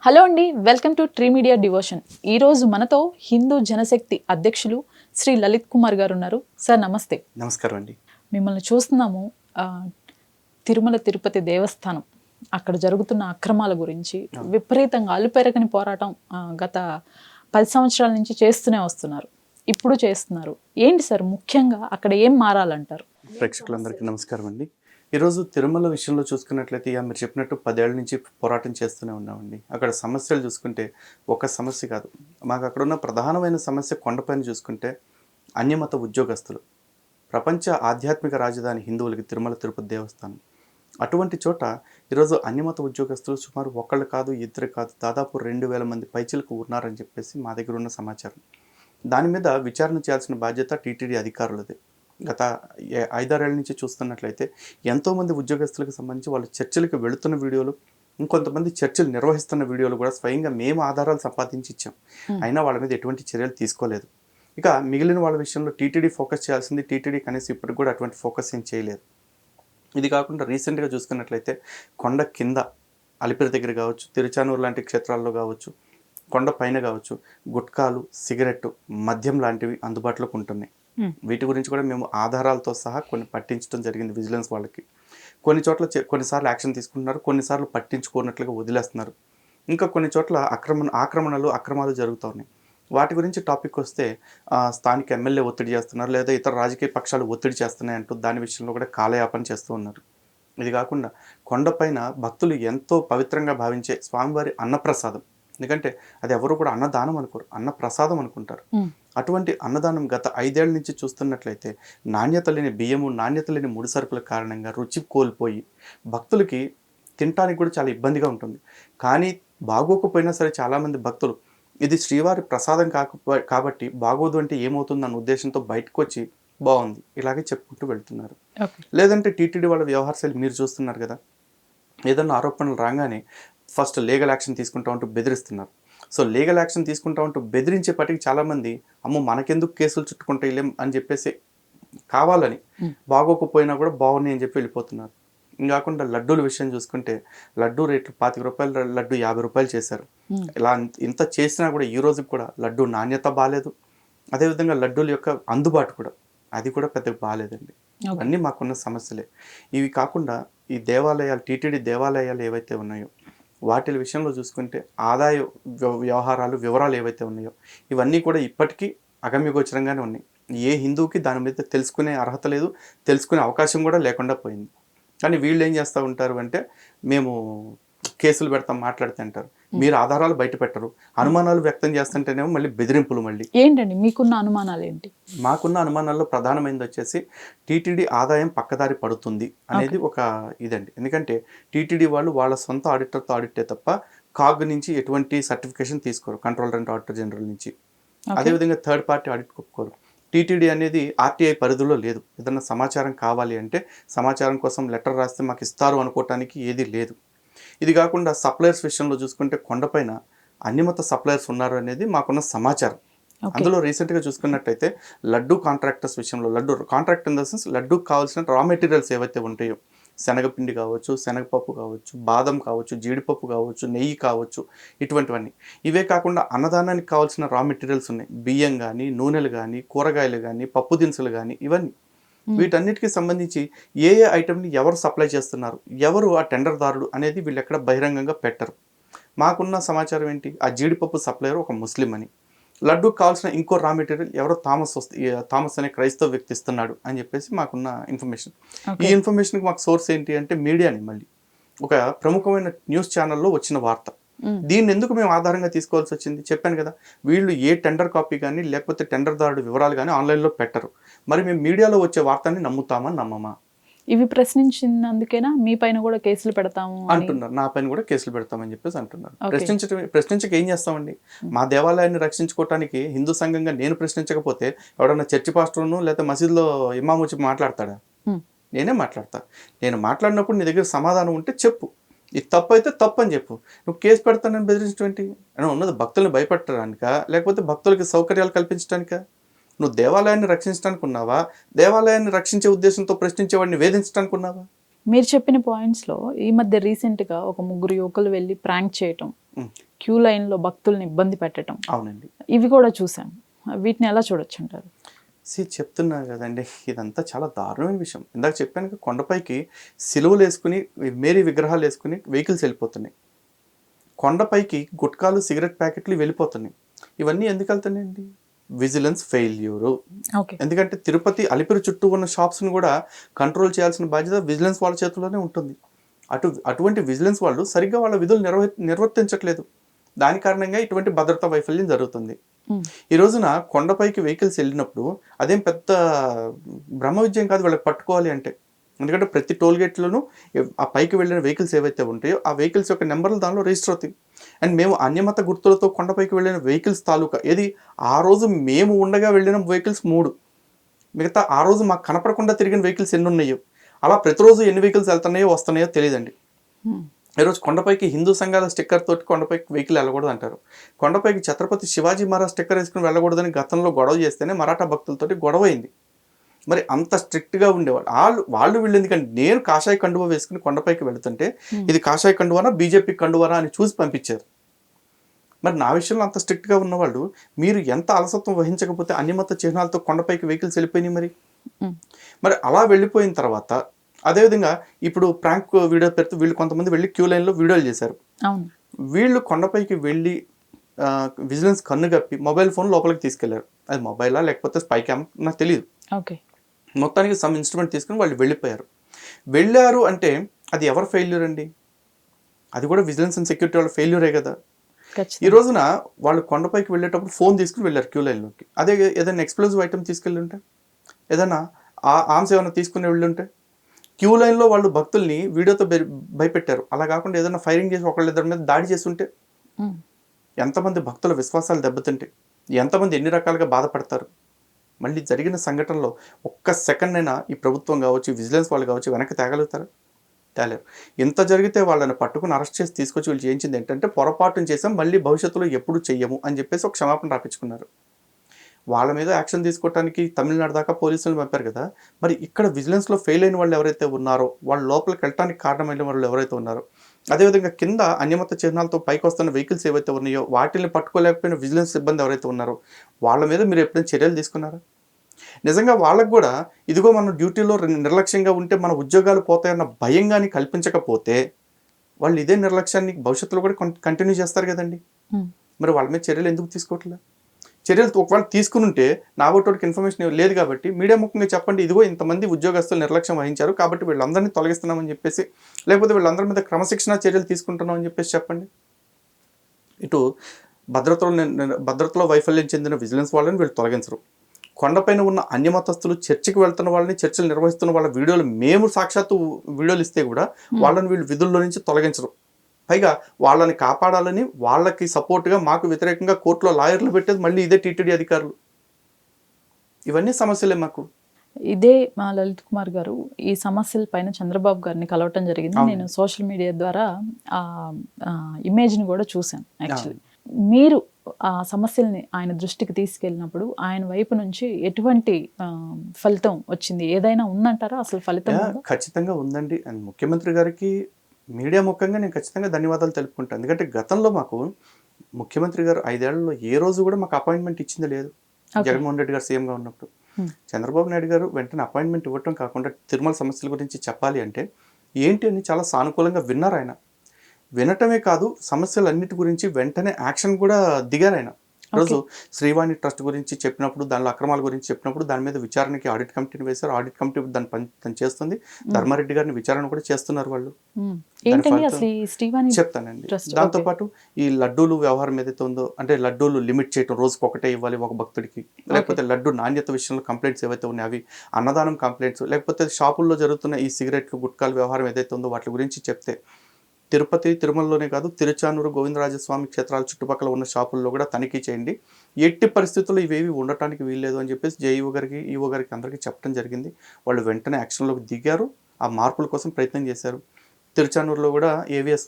Hello అండి, welcome to tree media devotion. ఈరోజు మనతో హిందూ జనశక్తి అధ్యక్షులు శ్రీ లలిత్ కుమార్ గారు ఉన్నారు. సార్ నమస్తే. నమస్కారం అండి. మిమ్మల్ని చూస్తున్నాము. తిరుమల తిరుపతి దేవస్థానం అక్కడ జరుగుతున్న అక్రమాల గురించి విపరీతంగా అలుపెరగని పోరాటం గత 10 సంవత్సరాల నుంచి చేస్తూనే వస్తున్నారు. ఇప్పుడు చేస్తున్నారు. ఏంటి సార్ ముఖ్యంగా అక్కడ ఏం మారాలంటారు? ప్రేక్షకులందరికీ నమస్కారం అండి. ఈరోజు తిరుమల విషయంలో చూసుకున్నట్లయితే మీరు చెప్పినట్టు 10 ఏళ్ల నుంచి పోరాటం చేస్తూనే ఉన్నామండి. అక్కడ సమస్యలు చూసుకుంటే ఒక సమస్య కాదు, మాకు అక్కడ ఉన్న ప్రధానమైన సమస్య కొండపైన చూసుకుంటే అన్యమత ఉద్యోగస్తులు. ప్రపంచ ఆధ్యాత్మిక రాజధాని హిందువులకి తిరుమల తిరుపతి దేవస్థానం. అటువంటి చోట ఈరోజు అన్యమత ఉద్యోగస్తులు సుమారు ఒకళ్ళు కాదు, ఇద్దరు కాదు, దాదాపు 2000 మంది పైచిలకు ఉన్నారని చెప్పేసి మా దగ్గర ఉన్న సమాచారం. దాని మీద విచారణ చేయాల్సిన బాధ్యత టీటీడీ అధికారులదే. గత 5-6 ఏళ్ల నుంచి చూస్తున్నట్లయితే ఎంతోమంది ఉద్యోగస్తులకు సంబంధించి వాళ్ళు చర్చలకు వెళుతున్న వీడియోలు, ఇంకొంతమంది చర్చలు నిర్వహిస్తున్న వీడియోలు కూడా స్వయంగా మేము ఆధారాలు సంపాదించి ఇచ్చాం. అయినా వాళ్ళ మీద ఎటువంటి చర్యలు తీసుకోలేదు. ఇక మిగిలిన వాళ్ళ విషయంలో టీటీడీ ఫోకస్ చేయాల్సింది, టీటీడీ కనీసం ఇప్పటికి కూడా అటువంటి ఫోకస్ ఏం చేయలేదు. ఇది కాకుండా రీసెంట్గా చూసుకున్నట్లయితే కొండ కింద అలిపిరి దగ్గర కావచ్చు, తిరుచానూరు లాంటి క్షేత్రాల్లో కావచ్చు, కొండ పైన కావచ్చు, గుట్కాలు, సిగరెట్టు, మద్యం లాంటివి అందుబాటులోకి ఉంటున్నాయి. వీటి గురించి కూడా మేము ఆధారాలతో సహా కొన్ని పట్టించడం జరిగింది విజిలెన్స్ వాళ్ళకి. కొన్ని చోట్ల కొన్నిసార్లు యాక్షన్ తీసుకుంటున్నారు, కొన్నిసార్లు పట్టించుకోనట్లుగా వదిలేస్తున్నారు. ఇంకా కొన్ని చోట్ల అక్రమాలు జరుగుతూ ఉన్నాయి. వాటి గురించి టాపిక్ వస్తే స్థానిక ఎమ్మెల్యే ఒత్తిడి చేస్తున్నారు, లేదా ఇతర రాజకీయ పక్షాలు ఒత్తిడి చేస్తున్నాయంటూ దాని విషయంలో కూడా కాలయాపన చేస్తూ ఉన్నారు. ఇది కాకుండా కొండపైన భక్తులు ఎంతో పవిత్రంగా భావించే స్వామివారి అన్నప్రసాదం, ఎందుకంటే అది ఎవరు కూడా అన్నదానం అనుకోరు, అన్నప్రసాదం అనుకుంటారు. అటువంటి అన్నదానం గత 5 ఏళ్ల నుంచి చూస్తున్నట్లయితే నాణ్యత లేని బియ్యము, నాణ్యత లేని ముడి సరుకుల కారణంగా రుచి కోల్పోయి భక్తులకి తినడానికి కూడా చాలా ఇబ్బందిగా ఉంటుంది. కానీ బాగోకపోయినా సరే చాలామంది భక్తులు ఇది శ్రీవారి ప్రసాదం కాబట్టి బాగోదు అంటే ఏమవుతుందన్న ఉద్దేశంతో బయటకు వచ్చి బాగుంది ఇలాగే చెప్పుకుంటూ వెళ్తున్నారు. లేదంటే టీటీడీ వాళ్ళ వ్యవహార శైలి మీరు చూస్తున్నారు కదా, ఏదన్నా ఆరోపణలు రాగానే ఫస్ట్ లీగల్ యాక్షన్ తీసుకుంటా ఉంటూ బెదిరిస్తున్నారు. సో లీగల్ యాక్షన్ తీసుకుంటా ఉంటూ బెదిరించేపటికి చాలామంది అమ్మో మనకెందుకు కేసులు చుట్టుకుంటే లేం అని చెప్పేసి కావాలని బాగోకపోయినా కూడా బాగున్నాయి అని చెప్పి వెళ్ళిపోతున్నారు. ఇంకాకుండా లడ్డూల విషయం చూసుకుంటే లడ్డూ రేట్లు 25 రూపాయల లడ్డు 50 రూపాయలు చేశారు. ఇలా ఇంత చేసినా కూడా ఈ రోజుకి కూడా లడ్డు నాణ్యత బాగాలేదు, అదేవిధంగా లడ్డూల యొక్క అందుబాటు కూడా అది కూడా పెద్దగా బాగాలేదండి. అన్నీ మాకున్న సమస్యలే. ఇవి కాకుండా ఈ దేవాలయాలు, టీటీడీ దేవాలయాలు ఏవైతే ఉన్నాయో వాటి విషయంలో చూసుకుంటే ఆదాయ వ్యవహారాలు, వివరాలు ఏవైతే ఉన్నాయో ఇవన్నీ కూడా ఇప్పటికీ అగమ్యగోచరంగానే ఉన్నాయి. ఏ హిందువుకి దాని మీద తెలుసుకునే అర్హత లేదు, తెలుసుకునే అవకాశం కూడా లేకుండా పోయింది. కానీ వీళ్ళు ఏం చేస్తూ ఉంటారు అంటే మేము కేసులు పెడతాం, మాట్లాడుతూ అంటారు. మీరు ఆధారాలు బయట పెట్టరు, అనుమానాలు వ్యక్తం చేస్తుంటేనేమో మళ్ళీ బెదిరింపులు. మళ్ళీ ఏంటండి మీకున్న అనుమానాలు ఏంటి? మాకున్న అనుమానాల్లో ప్రధానమైనది వచ్చేసి టీటీడీ ఆదాయం పక్కదారి పడుతుంది అనేది ఒక ఇదండి. ఎందుకంటే టీటీడీ వాళ్ళు వాళ్ళ సొంత ఆడిటర్తో ఆడిటే తప్ప కాగ్ నుంచి ఎటువంటి సర్టిఫికేషన్ తీసుకోరు, కంట్రోలర్ అండ్ ఆడిటర్ జనరల్ నుంచి. అదేవిధంగా థర్డ్ పార్టీ ఆడిట్ ఒప్పుకోరు. టీటీడీ అనేది ఆర్టీఐ పరిధిలో లేదు. ఏదన్నా సమాచారం కావాలి అంటే సమాచారం కోసం లెటర్ రాస్తే మాకు ఇస్తారు అనుకోవటానికి ఏది లేదు. ఇది కాకుండా సప్లయర్స్ విషయంలో చూసుకుంటే కొండపైన అన్యమత సప్లయర్స్ ఉన్నారు అనేది మాకున్న సమాచారం. అందులో రీసెంట్గా చూసుకున్నట్టయితే లడ్డూ కాంట్రాక్టర్స్ విషయంలో, laddoo contract in the sense లడ్డూకి కావాల్సిన రా మెటీరియల్స్ ఏవైతే ఉంటాయో, శనగపిండి కావచ్చు, శనగపప్పు కావచ్చు, బాదం కావచ్చు, జీడిపప్పు కావచ్చు, నెయ్యి కావచ్చు, ఇటువంటివన్నీ. ఇవే కాకుండా అన్నదానానికి కావాల్సిన రా మెటీరియల్స్ ఉన్నాయి. బియ్యం కానీ, నూనెలు కానీ, కూరగాయలు కానీ, పప్పు దినుసులు కానీ, ఇవన్నీ. వీటన్నిటికీ సంబంధించి ఏ ఐటమ్ని ఎవరు సప్లై చేస్తున్నారు, ఎవరు ఆ టెండర్దారుడు అనేది వీళ్ళు ఎక్కడ బహిరంగంగా పెట్టరు. మాకున్న సమాచారం ఏంటి, ఆ జీడిపప్పు సప్లయర్ ఒక ముస్లిం అని, లడ్డూకి కావాల్సిన ఇంకో రా మెటీరియల్ ఎవరో థామస్ అనే క్రైస్తవ వ్యక్తి ఇస్తున్నాడు అని చెప్పేసి మాకున్న ఇన్ఫర్మేషన్. ఈ ఇన్ఫర్మేషన్కి మాకు సోర్స్ ఏంటి అంటే మీడియాని, మళ్ళీ ఒక ప్రముఖమైన న్యూస్ ఛానల్లో వచ్చిన వార్త. దీన్ని ఎందుకు మేము ఆధారంగా తీసుకోవాల్సి వచ్చింది చెప్పాను కదా, వీళ్ళు ఏ టెండర్ కాపీ కానీ లేకపోతే టెండర్దారుడు వివరాలు కానీ ఆన్లైన్లో పెట్టరు. మరి మేము మీడియాలో వచ్చే వార్తని నమ్ముతామని నమ్మమా? ఇవి ప్రశ్నించినందుకేనా మీ పైన కూడా కేసులు పెడతాము అంటున్నారు, నా పైన కూడా కేసులు పెడతామని చెప్పేసి అంటున్నారు. ప్రశ్నించక ఏం చేస్తామండి? మా దేవాలయాన్ని రక్షించుకోవటానికి హిందూ సంఘంగా నేను ప్రశ్నించకపోతే ఎవడన్నా చర్చి పాస్టర్ను లేదా మసీదులో ఇమాం వచ్చి మాట్లాడతాడా? నేనే మాట్లాడతా. నేను మాట్లాడినప్పుడు నీ దగ్గర సమాధానం ఉంటే చెప్పు, ఇది తప్పు అయితే తప్పు అని చెప్పు. నువ్వు కేసు పెడతానని బెదిరించటువంటి అని ఉన్నది భక్తుల్ని భయపెట్టడానిక, లేకపోతే భక్తులకి సౌకర్యాలు కల్పించడానిక? నువ్వు దేవాలయాన్ని రక్షించడానికి ఉన్నావా, దేవాలయాన్ని రక్షించే ఉద్దేశంతో ప్రశ్నించేవాడిని వేధించడానికి ఉన్నావా? మీరు చెప్పిన పాయింట్స్లో ఈ మధ్య రీసెంట్గా ఒక ముగ్గురు యువకులు వెళ్ళి ప్రాంక్ చేయటం, క్యూ లైన్లో భక్తుల్ని ఇబ్బంది పెట్టడం, అవునండి, ఇవి కూడా చూసాం. వీటిని ఎలా చూడొచ్చు అంటారు? చెప్తున్నా కదండి, ఇదంతా చాలా దారుణమైన విషయం. ఇందాక చెప్పాను కదా, కొండపైకి సిలువలు వేసుకుని మేరీ విగ్రహాలు వేసుకుని వెహికల్స్ వెళ్ళిపోతున్నాయి. కొండపైకి గుట్కాలు సిగరెట్ ప్యాకెట్లు వెళ్ళిపోతున్నాయి. ఇవన్నీ ఎందుకు వెళ్తున్నాయండి? Vigilance failure. ఓకే. ఎందుకంటే తిరుపతి అలిపిరి చుట్టూ ఉన్న షాప్స్ని కూడా కంట్రోల్ చేయాల్సిన బాధ్యత విజిలెన్స్ వాళ్ళ చేతుల్లోనే ఉంటుంది. అటువంటి విజిలెన్స్ వాళ్ళు సరిగ్గా వాళ్ళ విధులు నిర్వర్తించట్లేదు. దాని కారణంగా ఇటువంటి భద్రతా వైఫల్యం జరుగుతుంది. ఈ రోజున కొండపైకి వెహికల్స్ వెళ్ళినప్పుడు అదేం పెద్ద బ్రహ్మ విజయం కాదు వాళ్ళకి పట్టుకోవాలి అంటే. ఎందుకంటే ప్రతి టోల్ గేట్లోనూ ఆ పైకి వెళ్ళిన వెహికల్స్ ఏవైతే ఉంటాయో ఆ వెహికల్స్ యొక్క నెంబర్లు దానిలో రిజిస్టర్ అవుతాయి. అండ్ మేము అన్యమత గుర్తులతో కొండపైకి వెళ్ళిన వెహికల్స్ తాలూకా ఆ రోజు మేము ఉండగా వెళ్ళిన వెహికల్స్ 3, మిగతా ఆ రోజు మాకు కనపడకుండా తిరిగిన వెహికల్స్ ఎన్ని ఉన్నాయో, అలా ప్రతిరోజు ఎన్ని వెహికల్స్ వెళ్తున్నాయో వస్తున్నాయో తెలియదండి. ఈరోజు కొండపైకి హిందూ సంఘాల స్టిక్కర్ తోటి కొండపైకి వెహికల్ వెళ్ళకూడదు అంటారు. కొండపైకి ఛత్రపతి శివాజీ మహారాజ్ స్టిక్కర్ వేసుకుని వెళ్ళకూడదని గతంలో గొడవ చేస్తేనే మరాఠా భక్తులతోటి గొడవ అయింది. మరి అంత స్ట్రిక్ట్గా ఉండేవాళ్ళు వాళ్ళు వీళ్ళు. ఎందుకంటే నేను కాషాయ కండువా వేసుకుని కొండపైకి వెళుతుంటే ఇది కాషాయ కండువానా బీజేపీ కండువానా అని చూసి పంపించారు. మరి నా విషయంలో అంత స్ట్రిక్ట్గా ఉన్నవాళ్ళు మీరు ఎంత అలసత్వం వహించకపోతే అన్యమత చిహ్నాలతో కొండపైకి వెహికల్స్ వెళ్ళిపోయినాయి. మరి అలా వెళ్ళిపోయిన తర్వాత అదేవిధంగా ఇప్పుడు ప్రాంక్ వీడియో పెడుతూ వీళ్ళు కొంతమంది వెళ్ళి క్యూ లైన్లో వీడియోలు చేశారు. వీళ్ళు కొండపైకి వెళ్ళి విజిలెన్స్ కన్ను కప్పి మొబైల్ ఫోన్ లోపలికి తీసుకెళ్లారు. అది మొబైలా లేకపోతే స్పై క్యామ్ నాకు తెలియదు. మొత్తానికి సమ్ ఇన్స్ట్రుమెంట్ తీసుకుని వాళ్ళు వెళ్ళారు అంటే అది ఎవరు ఫెయిల్యూర్ అండి? అది కూడా విజిలెన్స్ అండ్ సెక్యూరిటీ వాళ్ళ ఫెయిల్యూరే కదా. ఈ రోజున వాళ్ళు కొండపైకి వెళ్ళేటప్పుడు ఫోన్ తీసుకుని వెళ్ళారు క్యూ లైన్లోకి. అదే ఏదైనా ఎక్స్ప్లోజివ్ ఐటమ్ తీసుకెళ్ళి ఉంటే, ఏదైనా ఆర్మ్స్ ఏమైనా తీసుకుని వెళ్ళుంటే, క్యూ లైన్లో వాళ్ళు భక్తుల్ని వీడియోతో భయపెట్టారు. అలా కాకుండా ఏదైనా ఫైరింగ్ చేసి ఒకళ్ళిద్దరి మీద దాడి చేస్తుంటే ఎంతమంది భక్తుల విశ్వాసాలు దెబ్బతింటే, ఎంతమంది ఎన్ని రకాలుగా బాధపడతారు. మళ్ళీ జరిగిన సంఘటనలో ఒక్క సెకండ్ అయినా ఈ ప్రభుత్వం కావచ్చు, విజిలెన్స్ వాళ్ళు కావచ్చు వెనక్కి తేగలుగుతారు? తేలేరు. ఇంత జరిగితే వాళ్ళని పట్టుకుని అరెస్ట్ చేసి తీసుకొచ్చి వీళ్ళు చేయించింది ఏంటంటే పొరపాటును చేసాం, మళ్ళీ భవిష్యత్తులో ఎప్పుడు చెయ్యము అని చెప్పేసి ఒక క్షమాపణ రాపించుకున్నారు. వాళ్ళ మీద యాక్షన్ తీసుకోవడానికి తమిళనాడు దాకా పోలీసులను పంపారు కదా. మరి ఇక్కడ విజిలెన్స్లో ఫెయిల్ అయిన వాళ్ళు ఎవరైతే ఉన్నారో, వాళ్ళు లోపలికి వెళ్ళడానికి కారణమైన వాళ్ళు ఎవరైతే ఉన్నారో, అదేవిధంగా కింద అన్యమత చిహ్నాలతో పైకి వస్తున్న వెహికల్స్ ఏవైతే ఉన్నాయో వాటిని పట్టుకోలేకపోయిన విజిలెన్స్ సిబ్బంది ఎవరైతే ఉన్నారో వాళ్ళ మీద మీరు ఎప్పుడైనా చర్యలు తీసుకున్నారా? నిజంగా వాళ్ళకు కూడా ఇదిగో మనం డ్యూటీలో నిర్లక్ష్యంగా ఉంటే మన ఉద్యోగాలు పోతాయన్న భయం కానీ కల్పించకపోతే వాళ్ళు ఇదే నిర్లక్ష్యాన్ని భవిష్యత్తులో కూడా కంటిన్యూ చేస్తారు కదండి. మరి వాళ్ళ మీద చర్యలు ఎందుకు తీసుకోవట్లేదు? చర్యలు ఒకవేళ తీసుకుని ఉంటే నాబోటోడికి ఇన్ఫర్మేషన్ లేదు కాబట్టి మీడియా ముఖ్యంగా చెప్పండి, ఇదిగో ఇంతమంది ఉద్యోగస్తులు నిర్లక్ష్యం వహించారు కాబట్టి వీళ్ళందరినీ తొలగిస్తున్నామని చెప్పేసి, లేకపోతే వీళ్ళందరి మీద క్రమశిక్షణ చర్యలు తీసుకుంటున్నామని చెప్పేసి చెప్పండి. ఇటు భద్రతలో వైఫల్యం చెందిన విజిలెన్స్ వాళ్ళని వీళ్ళు తొలగించరు. కొండపైన ఉన్న అన్యమతస్తులు చర్చికి వెళ్తున్న వాళ్ళని, చర్చలు నిర్వహిస్తున్న వాళ్ళ వీడియోలు మేము సాక్షాత్తు వీడియోలు ఇస్తే కూడా వాళ్ళని వీళ్ళు విధుల్లో నుంచి తొలగించరు. పైగా వాళ్ళని కాపాడాలని వాళ్ళకి సపోర్ట్గా మాకు వ్యతిరేకంగా కోర్టులో లాయర్లు పెట్టేది మళ్ళీ ఇదే టీటీడీ అధికారులు. ఇవన్నీ సమస్యలే మాకు. ఇదే మా లలిత్ కుమార్ గారు ఈ సమస్యల పైన చంద్రబాబు గారిని కలవటం జరిగింది. నేను సోషల్ మీడియా ద్వారా ఆ ఇమేజ్ని కూడా చూశాను. యాక్చువల్లీ మీరు ఆ సమస్యల్ని ఆయన దృష్టికి తీసుకెళ్ళినప్పుడు ఆయన వైపు నుంచి ఎటువంటి ఫలితం వచ్చింది? ఏదైనా ఉందంటారా అసలు ఫలితం? ఖచ్చితంగా ఉందండి. అండ్ ముఖ్యమంత్రి గారికి మీడియా ముఖ్యంగా నేను ఖచ్చితంగా ధన్యవాదాలు తెలుపుకుంటాను. ఎందుకంటే గతంలో మాకు ముఖ్యమంత్రి గారు 5 ఏళ్లలో ఏ రోజు కూడా మాకు అపాయింట్మెంట్ ఇచ్చింది లేదు. జగన్మోహన్ రెడ్డి గారు సీఎంగా ఉన్నప్పుడు చంద్రబాబు నాయుడు గారు వెంటనే అపాయింట్మెంట్ ఇవ్వటం కాకుండా తిరుమల సమస్యల గురించి చెప్పాలి అంటే ఏంటి అని చాలా సానుకూలంగా విన్నారు ఆయన. వినటమే కాదు, సమస్యలన్నిటి గురించి వెంటనే యాక్షన్ కూడా దిగారు ఆయన. ఈరోజు శ్రీవాణి ట్రస్ట్ గురించి చెప్పినప్పుడు, దానిలో అక్రమాల గురించి చెప్పినప్పుడు దాని మీద విచారణకి ఆడిట్ కమిటీని వేశారు. ఆడిట్ కమిటీ దాని పని చేస్తుంది. ధర్మారెడ్డి గారిని విచారణ కూడా చేస్తున్నారు వాళ్ళు. చెప్తానండి. దాంతోపాటు ఈ లడ్డూలు వ్యవహారం ఏదైతే ఉందో, అంటే లడ్డూలు లిమిట్ చేయటం, రోజుకి ఒకటే ఇవ్వాలి ఒక భక్తుడికి, లేకపోతే లడ్డు నాణ్యత విషయంలో కంప్లైంట్స్ ఏవైతే ఉన్నాయో అవి, అన్నదానం కంప్లైంట్స్, లేకపోతే షాపుల్లో జరుగుతున్న ఈ సిగరెట్లు గుట్కాల వ్యవహారం ఏదైతే ఉందో వాటి గురించి చెప్తే తిరుపతి తిరుమలలోనే కాదు తిరుచానూరు గోవిందరాజస్వామి క్షేత్రాల చుట్టుపక్కల ఉన్న షాపుల్లో కూడా తనిఖీ చేయండి. ఎట్టి పరిస్థితుల్లో ఇవేవి ఉండటానికి వీల్లేదు అని చెప్పేసి జేఈఓ గారికి, ఈఓ గారికి అందరికీ చెప్పడం జరిగింది. వాళ్ళు వెంటనే యాక్షన్లోకి దిగారు. ఆ మార్పుల కోసం ప్రయత్నం చేశారు. తిరుచానూరులో కూడా ఏవిఎస్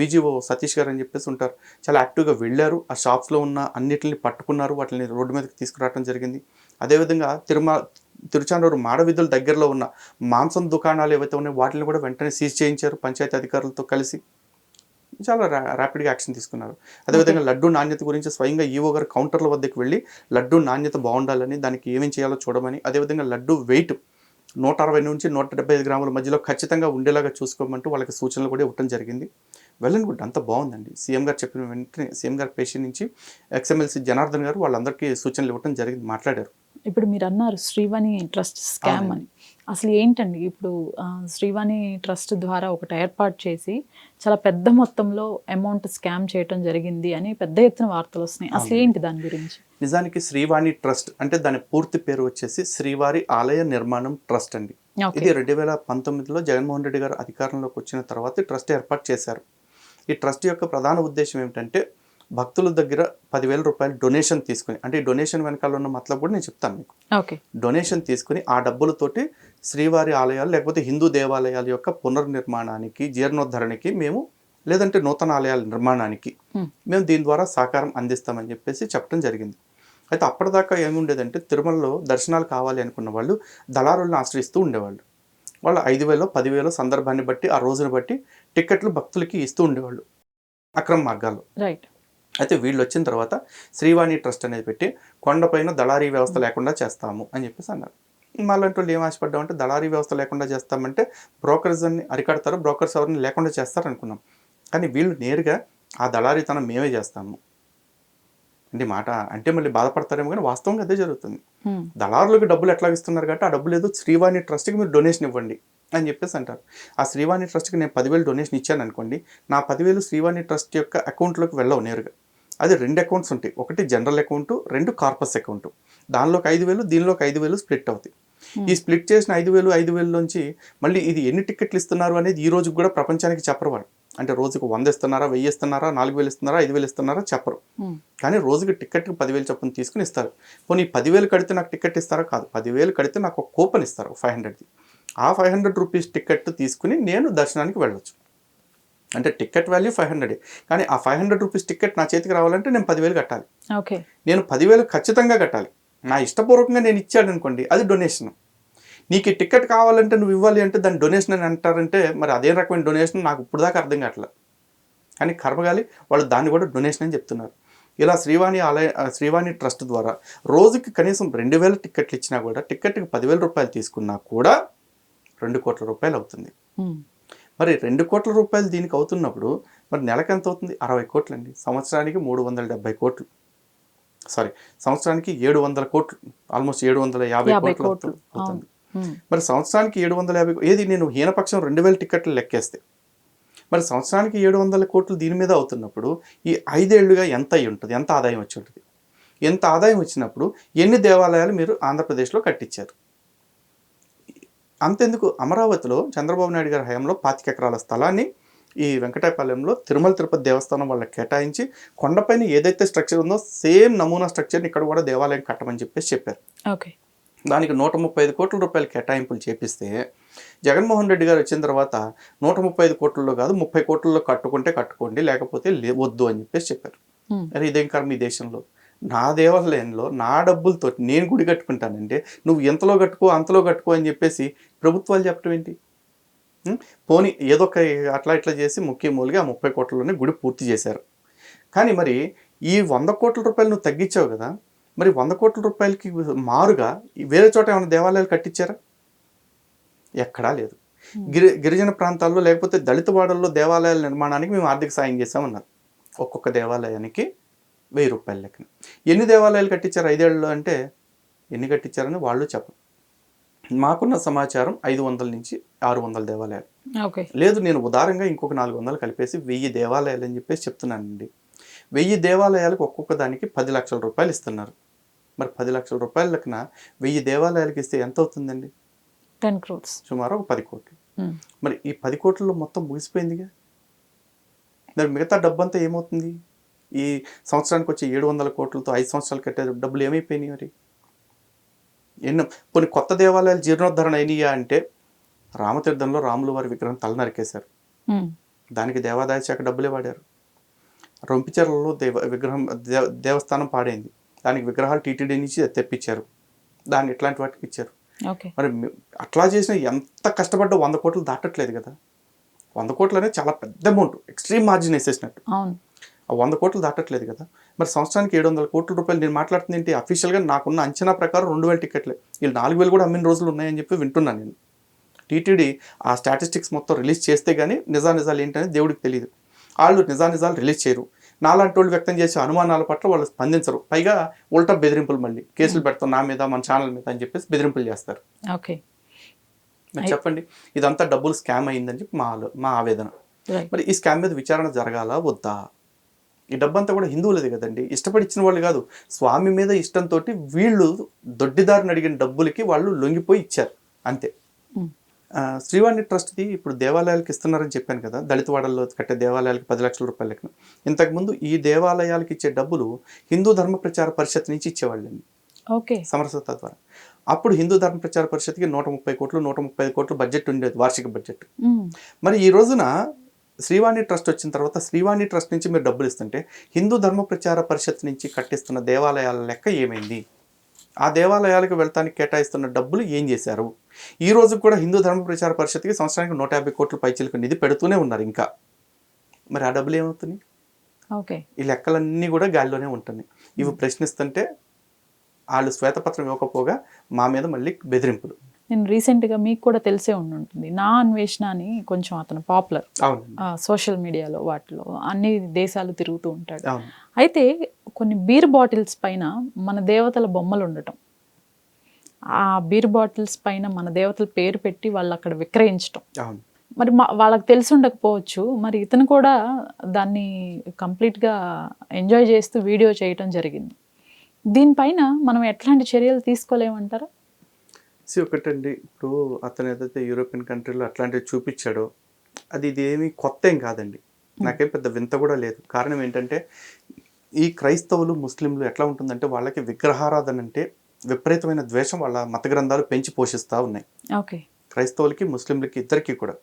విజిఓ సతీష్ గారు అని చెప్పేసి ఉంటారు, చాలా యాక్టివ్గా వెళ్ళారు. ఆ షాప్స్లో ఉన్న అన్నిటిని పట్టుకున్నారు, వాటిని రోడ్డు మీదకి తీసుకురావడం జరిగింది. అదేవిధంగా తిరుచానూరు మాడవీధుల దగ్గరలో ఉన్న మాంసం దుకాణాలు ఏవైతే ఉన్నాయో వాటిని కూడా వెంటనే సీజ్ చేయించారు పంచాయతీ అధికారులతో కలిసి. చాలా ర్యాపిడ్గా యాక్షన్ తీసుకున్నారు. అదేవిధంగా లడ్డూ నాణ్యత గురించి స్వయంగా ఈవో గారు కౌంటర్ల వద్దకు వెళ్ళి లడ్డూ నాణ్యత బాగుండాలని, దానికి ఏమేం చేయాలో చూడమని, అదేవిధంగా లడ్డూ వెయిట్ 160 నుంచి 175 గ్రాముల మధ్యలో ఖచ్చితంగా ఉండేలాగా చూసుకోమంటూ వాళ్ళకి సూచనలు కూడా ఇవ్వడం జరిగింది. వెల్ అండ్ గుడ్, అంతా బాగుందండి. సీఎం గారు చెప్పిన వెంటనే సీఎం గారి పేషెంట్ నుంచి ఎక్స్ఎమ్మెల్సీ జనార్దన్ గారు వాళ్ళందరికీ సూచనలు ఇవ్వడం జరిగింది, మాట్లాడారు. ఇప్పుడు మీరు అన్నారు శ్రీవాణి ట్రస్ట్ స్కామ్ అని. అసలు ఏంటండి ఇప్పుడు శ్రీవాణి ట్రస్ట్ ద్వారా ఒకటి ఏర్పాటు చేసి చాలా పెద్ద మొత్తంలో అమౌంట్ స్కామ్ చేయటం జరిగింది అని పెద్ద ఎత్తున వార్తలు వస్తున్నాయి. అసలు ఏంటి దాని గురించి? నిజానికి శ్రీవాణి ట్రస్ట్ అంటే దాని పూర్తి పేరు వచ్చేసి శ్రీవారి ఆలయ నిర్మాణం ట్రస్ట్ అండి. ఇది 2019లో జగన్మోహన్ రెడ్డి గారు అధికారంలోకి వచ్చిన తర్వాత ఈ ట్రస్ట్ ఏర్పాటు చేశారు. ఈ ట్రస్ట్ యొక్క ప్రధాన ఉద్దేశం ఏమిటంటే భక్తుల దగ్గర 10,000 రూపాయలు డొనేషన్ తీసుకుని, అంటే ఈ డొనేషన్ వెనకాల ఉన్న మతలబ్ కూడా నేను చెప్తాను మీకు. డొనేషన్ తీసుకుని ఆ డబ్బులతోటి శ్రీవారి ఆలయాలు లేకపోతే హిందూ దేవాలయాల యొక్క పునర్నిర్మాణానికి, జీర్ణోద్ధరణకి మేము, లేదంటే నూతన ఆలయాల నిర్మాణానికి మేము దీని ద్వారా సహకారం అందిస్తామని చెప్పేసి చెప్పడం జరిగింది. అయితే అప్పటిదాకా ఏముండేదంటే తిరుమలలో దర్శనాలు కావాలి అనుకున్న వాళ్ళు దళారులను ఆశ్రయిస్తూ ఉండేవాళ్ళు. వాళ్ళు 5,000 10,000 సందర్భాన్ని బట్టి ఆ రోజును బట్టి టికెట్లు భక్తులకి ఇస్తూ ఉండేవాళ్ళు అక్రమ మార్గాల్లో. రైట్. అయితే వీళ్ళు వచ్చిన తర్వాత శ్రీవాణి ట్రస్ట్ అనేది పెట్టి కొండపైన దళారీ వ్యవస్థ లేకుండా చేస్తాము అని చెప్పేసి అన్నారు. మళ్ళంటూ వాళ్ళు ఏం ఆశపడ్డామంటే దళారీ వ్యవస్థ లేకుండా చేస్తామంటే బ్రోకర్స్ని అరికడతారు, బ్రోకర్స్ ఎవరిని లేకుండా చేస్తారు అనుకున్నాం. కానీ వీళ్ళు నేరుగా ఆ దళారీతనం మేమే చేస్తాము అంటే మాట అంటే మళ్ళీ బాధపడతారేమో, కానీ వాస్తవంగా అదే జరుగుతుంది. దళారులకు డబ్బులు ఎట్లా ఇస్తున్నారు కాబట్టి ఆ డబ్బులు ఏదో శ్రీవాణి ట్రస్ట్కి మీరు డొనేషన్ ఇవ్వండి అని చెప్పేసి అంటారు. ఆ శ్రీవాణి ట్రస్ట్కి నేను 10,000 డొనేషన్ ఇచ్చాను అనుకోండి, నా 10,000 శ్రీవాణి ట్రస్ట్ యొక్క అకౌంట్లోకి వెళ్ళవు నేరుగా. అది 2 అకౌంట్స్ ఉంటాయి, ఒకటి జనరల్ అకౌంట్, 2 కార్పస్ అకౌంట్. దానిలోకి 5,000, దీనిలోకి 5,000 స్ప్లిట్ అవుతాయి. ఈ స్ప్లిట్ చేసిన 5,000 నుంచి మళ్ళీ ఇది ఎన్ని టికెట్లు ఇస్తున్నారు అనేది ఈ రోజుకి కూడా ప్రపంచానికి చెప్పరు వాళ్ళు. అంటే రోజుకు 100 ఇస్తున్నారా, 1000 ఇస్తున్నారా, 4,000 ఇస్తున్నారా, 5,000 ఇస్తున్నారా చెప్పరు. కానీ రోజుకి టికెట్కి 10,000 చొప్పున తీసుకుని ఇస్తారు. పోనీ 10,000 కడితే నాకు టికెట్ ఇస్తారా? కాదు, 10,000 కడితే నాకు ఒక కూపన్ ఇస్తారు 500ది. ఆ 500 రూపీస్ టికెట్ తీసుకుని నేను దర్శనానికి వెళ్ళొచ్చు. అంటే టికెట్ వాల్యూ 500, కానీ ఆ 500 రూపీస్ టికెట్ నా చేతికి రావాలంటే నేను 10,000 కట్టాలి. నేను 10,000 ఖచ్చితంగా కట్టాలి. నా ఇష్టపూర్వకంగా నేను ఇచ్చాడు అనుకోండి, అది డొనేషన్. నీకు ఈ టికెట్ కావాలంటే నువ్వు ఇవ్వాలి అంటే దాన్ని డొనేషన్ అని అంటారంటే మరి అదే రకమైన డొనేషన్ నాకు ఇప్పుడు దాకా అర్థం కావట్లేదు. కానీ కర్మగాలి వాళ్ళు దాన్ని కూడా డొనేషన్ అని చెప్తున్నారు. ఇలా శ్రీవాణి ట్రస్ట్ ద్వారా రోజుకి కనీసం 2,000 టికెట్లు ఇచ్చినా కూడా, టికెట్కి 10,000 రూపాయలు తీసుకున్నా కూడా 2 కోట్ల రూపాయలు అవుతుంది. మరి 2 కోట్ల రూపాయలు దీనికి అవుతున్నప్పుడు మరి నెలకు ఎంత అవుతుంది? 60 కోట్లు అండి. సంవత్సరానికి 370 కోట్లు, సారీ సంవత్సరానికి 700 కోట్లు, ఆల్మోస్ట్ 750 కోట్లు అవుతుంది. మరి సంవత్సరానికి 750, ఏది నేను హీనపక్షం 2,000 టికెట్లు లెక్కేస్తే మరి సంవత్సరానికి 700 కోట్లు దీని మీద అవుతున్నప్పుడు ఈ 5 ఏళ్లుగా ఎంత అయి ఉంటుంది, ఎంత ఆదాయం వచ్చి ఉంటుంది? ఎంత ఆదాయం వచ్చినప్పుడు ఎన్ని దేవాలయాలు మీరు ఆంధ్రప్రదేశ్లో కట్టించారు? అంతెందుకు, అమరావతిలో చంద్రబాబు నాయుడు గారి హయాంలో 25 ఎకరాల స్థలాన్ని ఈ వెంకటాయపాలెంలో తిరుమల తిరుపతి దేవస్థానం వాళ్ళకి కేటాయించి కొండపైన ఏదైతే స్ట్రక్చర్ ఉందో సేమ్ నమూనా స్ట్రక్చర్ని ఇక్కడ కూడా దేవాలయం కట్టమని చెప్పేసి చెప్పారు. దానికి 135 కోట్ల రూపాయలు కేటాయింపులు చేపిస్తే జగన్మోహన్ రెడ్డి గారు వచ్చిన తర్వాత 135 కోట్లలో కాదు 30 కోట్లలో కట్టుకుంటే కట్టుకోండి, లేకపోతే వద్దు అని చెప్పేసి చెప్పారు. అరే ఇదేం కాదు, మీ దేశంలో నా దేవాలయంలో నా డబ్బులతో నేను గుడి కట్టుకుంటానంటే నువ్వు ఎంతలో కట్టుకో అంతలో కట్టుకో అని చెప్పేసి ప్రభుత్వాలు చెప్పడం ఏంటి? పోనీ ఏదో ఒక అట్లా ఇట్లా చేసి మూలిగా ఆ 30 కోట్లలోనే గుడి పూర్తి చేశారు. కానీ మరి ఈ 100 కోట్ల రూపాయలు నువ్వు తగ్గించావు కదా, మరి 100 కోట్ల రూపాయలకి మారుగా వేరే చోట ఏమైనా దేవాలయాలు కట్టించారా? ఎక్కడా లేదు. గిరిజన ప్రాంతాల్లో లేకపోతే దళిత వాడల్లో దేవాలయాల నిర్మాణానికి మేము ఆర్థిక సాయం చేసామన్నారు. ఒక్కొక్క దేవాలయానికి 1000 రూపాయల లెక్కన. ఎన్ని దేవాలయాలు కట్టించారు 5 ఏళ్ళలో అంటే ఎన్ని కట్టించారని వాళ్ళు చెప్పరు. మాకున్న సమాచారం 500 నుంచి 600 దేవాలయాలు. లేదు, నేను ఉదారంగా ఇంకొక 400 కలిపేసి 1000 దేవాలయాలు అని చెప్పేసి చెప్తున్నానండి. 1000 దేవాలయాలకు ఒక్కొక్క దానికి 10 లక్షల రూపాయలు ఇస్తున్నారు. మరి 10 లక్షల రూపాయల లెక్కన 1000 దేవాలయాలకు ఇస్తే ఎంత అవుతుందండి? 10 crores, సుమారు ఒక 10 కోట్లు. మరి ఈ 10 కోట్లలో మొత్తం ముగిసిపోయిందిగా. మరి మిగతా డబ్బంతా ఏమవుతుంది? ఈ సంవత్సరానికి వచ్చే 700 కోట్లతో 5 సంవత్సరాలు కట్టే డబ్బులు ఏమైపోయినాయి? మరి కొన్ని కొత్త దేవాలయాలు జీర్ణోద్ధరణ అయినాయా అంటే రామతీర్థంలో రాముల వారి విగ్రహం తల నరికేశారు, దానికి దేవాదాయ శాఖ డబ్బులే వాడారు. రొంపిచెర్లలో దేవస్థానం పాడైంది, దానికి విగ్రహాలు టీటీడీ నుంచి తెప్పించారు, దాన్ని ఇట్లాంటి వాటికి ఇచ్చారు. ఓకే. మరి అట్లా చేసిన ఎంత కష్టపడ్డా 100 కోట్లు దాటట్లేదు కదా. 100 కోట్లు అనేది చాలా పెద్ద అమౌంట్, ఎక్స్ట్రీమ్ మార్జిన్ వేసేసినట్టు. అవును. ఆ 100 కోట్లు దాటట్లేదు కదా. మరి సంవత్సరానికి 700 కోట్ల రూపాయలు నేను మాట్లాడుతుంది ఏంటి? అఫీషియల్గా నాకున్న అంచనా ప్రకారం 2000 టికెట్లే. వీళ్ళు 4000 కూడా అమ్మిన రోజులు ఉన్నాయని చెప్పి వింటున్నాను నేను. టీటీడీ ఆ స్టాటిస్టిక్స్ మొత్తం రిలీజ్ చేస్తే కానీ నిజాలు ఏంటనేది దేవుడికి తెలియదు. వాళ్ళు నిజాలు రిలీజ్ చేయరు. నాలాంటి వాళ్ళు వ్యక్తం చేసే అనుమానాల పట్ల వాళ్ళు స్పందించరు. పైగా ఉల్టా బెదిరింపులు, మళ్ళీ కేసులు పెడతాం నా మీద, మన ఛానల్ మీద అని చెప్పేసి బెదిరింపులు చేస్తారు. ఓకే. మరి చెప్పండి, ఇదంతా డబ్బులు స్కామ్ అయ్యిందని చెప్పి మా ఆవేదన. మరి ఈ స్కామ్ మీద విచారణ జరగాల వద్దా? ఈ డబ్బంతా కూడా హిందువులది కదండి, ఇష్టపడి ఇచ్చిన వాళ్ళు కాదు. స్వామి మీద ఇష్టంతో వీళ్ళు దొడ్డిదారిని అడిగిన డబ్బులకి వాళ్ళు లొంగిపోయి ఇచ్చారు అంతే. శ్రీవాణి ట్రస్ట్ది ఇప్పుడు దేవాలయాలకు ఇస్తున్నారని చెప్పాను కదా, దళితవాడల్లో కట్టే దేవాలయాలకు 10 లక్షల రూపాయల లెక్కన. ఇంతకుముందు ఈ దేవాలయాలకు ఇచ్చే డబ్బులు హిందూ ధర్మ ప్రచార పరిషత్ నుంచి ఇచ్చేవాళ్ళండి. ఓకే. సమరసత ద్వారా. అప్పుడు హిందూ ధర్మ ప్రచార పరిషత్కి 130 కోట్లు 135 కోట్లు బడ్జెట్ ఉండేది, వార్షిక బడ్జెట్. మరి ఈ రోజున శ్రీవాణి ట్రస్ట్ వచ్చిన తర్వాత శ్రీవాణి ట్రస్ట్ నుంచి మీరు డబ్బులు ఇస్తుంటే హిందూ ధర్మ ప్రచార పరిషత్ నుంచి కట్టిస్తున్న దేవాలయాల లెక్క ఏమైంది? ఆ దేవాలయాలకు వెళ్తానికి కేటాయిస్తున్న డబ్బులు ఏం చేశారు? ఈ రోజు కూడా హిందూ ధర్మ ప్రచార పరిషత్కి సంవత్సరానికి 150 కోట్ల పైచిలకు నిధి పెడుతూనే ఉన్నారు ఇంకా. మరి ఆ డబ్బులు ఏమవుతుంది? ఓకే. ఈ లెక్కలన్నీ కూడా గాలిలోనే ఉంటున్నాయి. ఇవి ప్రశ్నిస్తుంటే వాళ్ళు శ్వేతపత్రం ఇవ్వకపోగా మా మీద మళ్ళీ బెదిరింపులు. నేను రీసెంట్గా మీకు కూడా తెలిసే ఉంటుంది, నా అన్వేషణ అని కొంచెం అతను పాపులర్ సోషల్ మీడియాలో, వాటిలో అన్ని దేశాలు తిరుగుతూ ఉంటాడు. అయితే కొన్ని బీర్ బాటిల్స్ పైన మన దేవతల బొమ్మలు ఉండటం, ఆ బీర్ బాటిల్స్ పైన మన దేవతల పేరు పెట్టి వాళ్ళు అక్కడ విక్రయించటం, మరి వాళ్ళకి తెలిసి ఉండకపోవచ్చు, మరి ఇతను కూడా దాన్ని కంప్లీట్గా ఎంజాయ్ చేస్తూ వీడియో చేయటం జరిగింది. దీనిపైన మనం ఎట్లాంటి చర్యలు తీసుకోలేమంటారా? ఒకటండి, ఇప్పుడు అతను ఏదైతే యూరోపియన్ కంట్రీలో అట్లాంటివి చూపించాడో ఇది ఏమీ కొత్త ఏం కాదండి, నాకేం పెద్ద వింత కూడా లేదు. కారణం ఏంటంటే ఈ క్రైస్తవులు ముస్లింలు ఎట్లా ఉంటుందంటే వాళ్ళకి విగ్రహారాధన అంటే విపరీతమైన ద్వేషం వాళ్ళ మత గ్రంథాలు పెంచి పోషిస్తూ ఉన్నాయి. ఓకే. క్రైస్తవులకి ముస్లింలకి ఇద్దరికి కూడా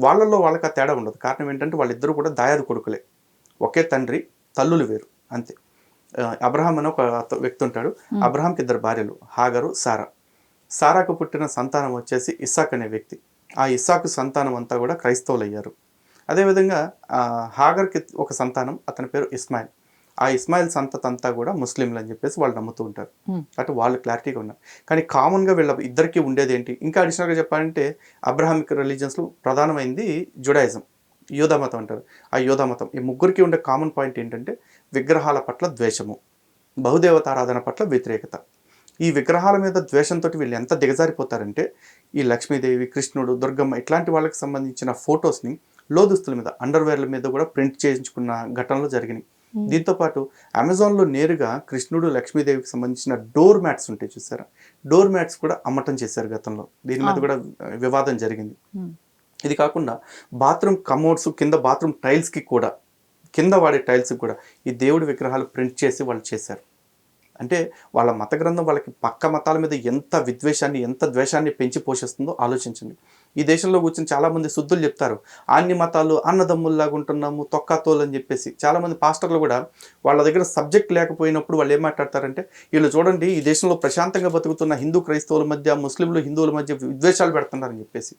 వాళ్ళల్లో వాళ్ళకి ఆ తేడా ఉండదు. కారణం ఏంటంటే వాళ్ళిద్దరూ కూడా దాయాదు కొడుకులే, ఒకే తండ్రి, తల్లులు వేరు అంతే. అబ్రహాం అని ఒక వ్యక్తి ఉంటాడు, అబ్రహాంకి 2 భార్యలు, హాగరు, సారా. సారాకు పుట్టిన సంతానం వచ్చేసి ఇస్సాక్ అనే వ్యక్తి. ఆ ఇస్సాకు సంతానం అంతా కూడా క్రైస్తవులు అయ్యారు. అదేవిధంగా హాగర్కి ఒక సంతానం, అతని పేరు ఇస్మాయిల్. ఆ ఇస్మాయిల్ సంతతి అంతా కూడా ముస్లింలు అని చెప్పేసి వాళ్ళు నమ్ముతూ ఉంటారు. అటు వాళ్ళు క్లారిటీగా ఉన్నారు. కానీ కామన్గా వీళ్ళ ఇద్దరికి ఉండేది ఏంటి? ఇంకా అడిషనల్గా చెప్పాలంటే అబ్రహామిక్ రిలీజియన్స్లో ప్రధానమైంది జుడాయిజం, యోధా మతం అంటారు. ఆ యోధా మతం, ఈ ముగ్గురికి ఉండే కామన్ పాయింట్ ఏంటంటే విగ్రహాల పట్ల ద్వేషము, బహుదేవతారాధన పట్ల వ్యతిరేకత. ఈ విగ్రహాల మీద ద్వేషంతో వీళ్ళు ఎంత దిగజారిపోతారంటే ఈ లక్ష్మీదేవి, కృష్ణుడు, దుర్గమ్మ ఇట్లాంటి వాళ్ళకి సంబంధించిన ఫొటోస్ని లోదుస్తుల మీద, అండర్వేర్ల మీద కూడా ప్రింట్ చేయించుకున్న ఘటనలు జరిగినాయి. దీంతోపాటు అమెజాన్లో నేరుగా కృష్ణుడు, లక్ష్మీదేవికి సంబంధించిన డోర్ మ్యాట్స్ ఉంటాయి చూసారా, డోర్ మ్యాట్స్ కూడా అమ్మటం చేశారు గతంలో. దీని మీద కూడా వివాదం జరిగింది. ఇది కాకుండా బాత్రూమ్ కమోడ్స్ కింద, బాత్రూమ్ టైల్స్కి కూడా, కింద వాడే టైల్స్కి కూడా ఈ దేవుడి విగ్రహాలు ప్రింట్ చేసి వాళ్ళు చేశారు. అంటే వాళ్ళ మత గ్రంథం వాళ్ళకి పక్క మతాల మీద ఎంత విద్వేషాన్ని, ఎంత ద్వేషాన్ని పెంచి పోషిస్తుందో ఆలోచించండి. ఈ దేశంలో కూర్చొని చాలామంది శుద్ధులు చెప్తారు, అన్ని మతాలు అన్నదమ్ముల్లాగా ఉంటున్నాము, తొక్కాతోలు అని చెప్పేసి. చాలామంది పాస్టర్లు కూడా వాళ్ళ దగ్గర సబ్జెక్ట్ లేకపోయినప్పుడు వాళ్ళు ఏం మాట్లాడతారంటే, వీళ్ళు చూడండి ఈ దేశంలో ప్రశాంతంగా బతుకుతున్న హిందూ క్రైస్తవుల మధ్య, ముస్లింలు హిందువుల మధ్య విద్వేషాలు పెడుతున్నారని చెప్పేసి.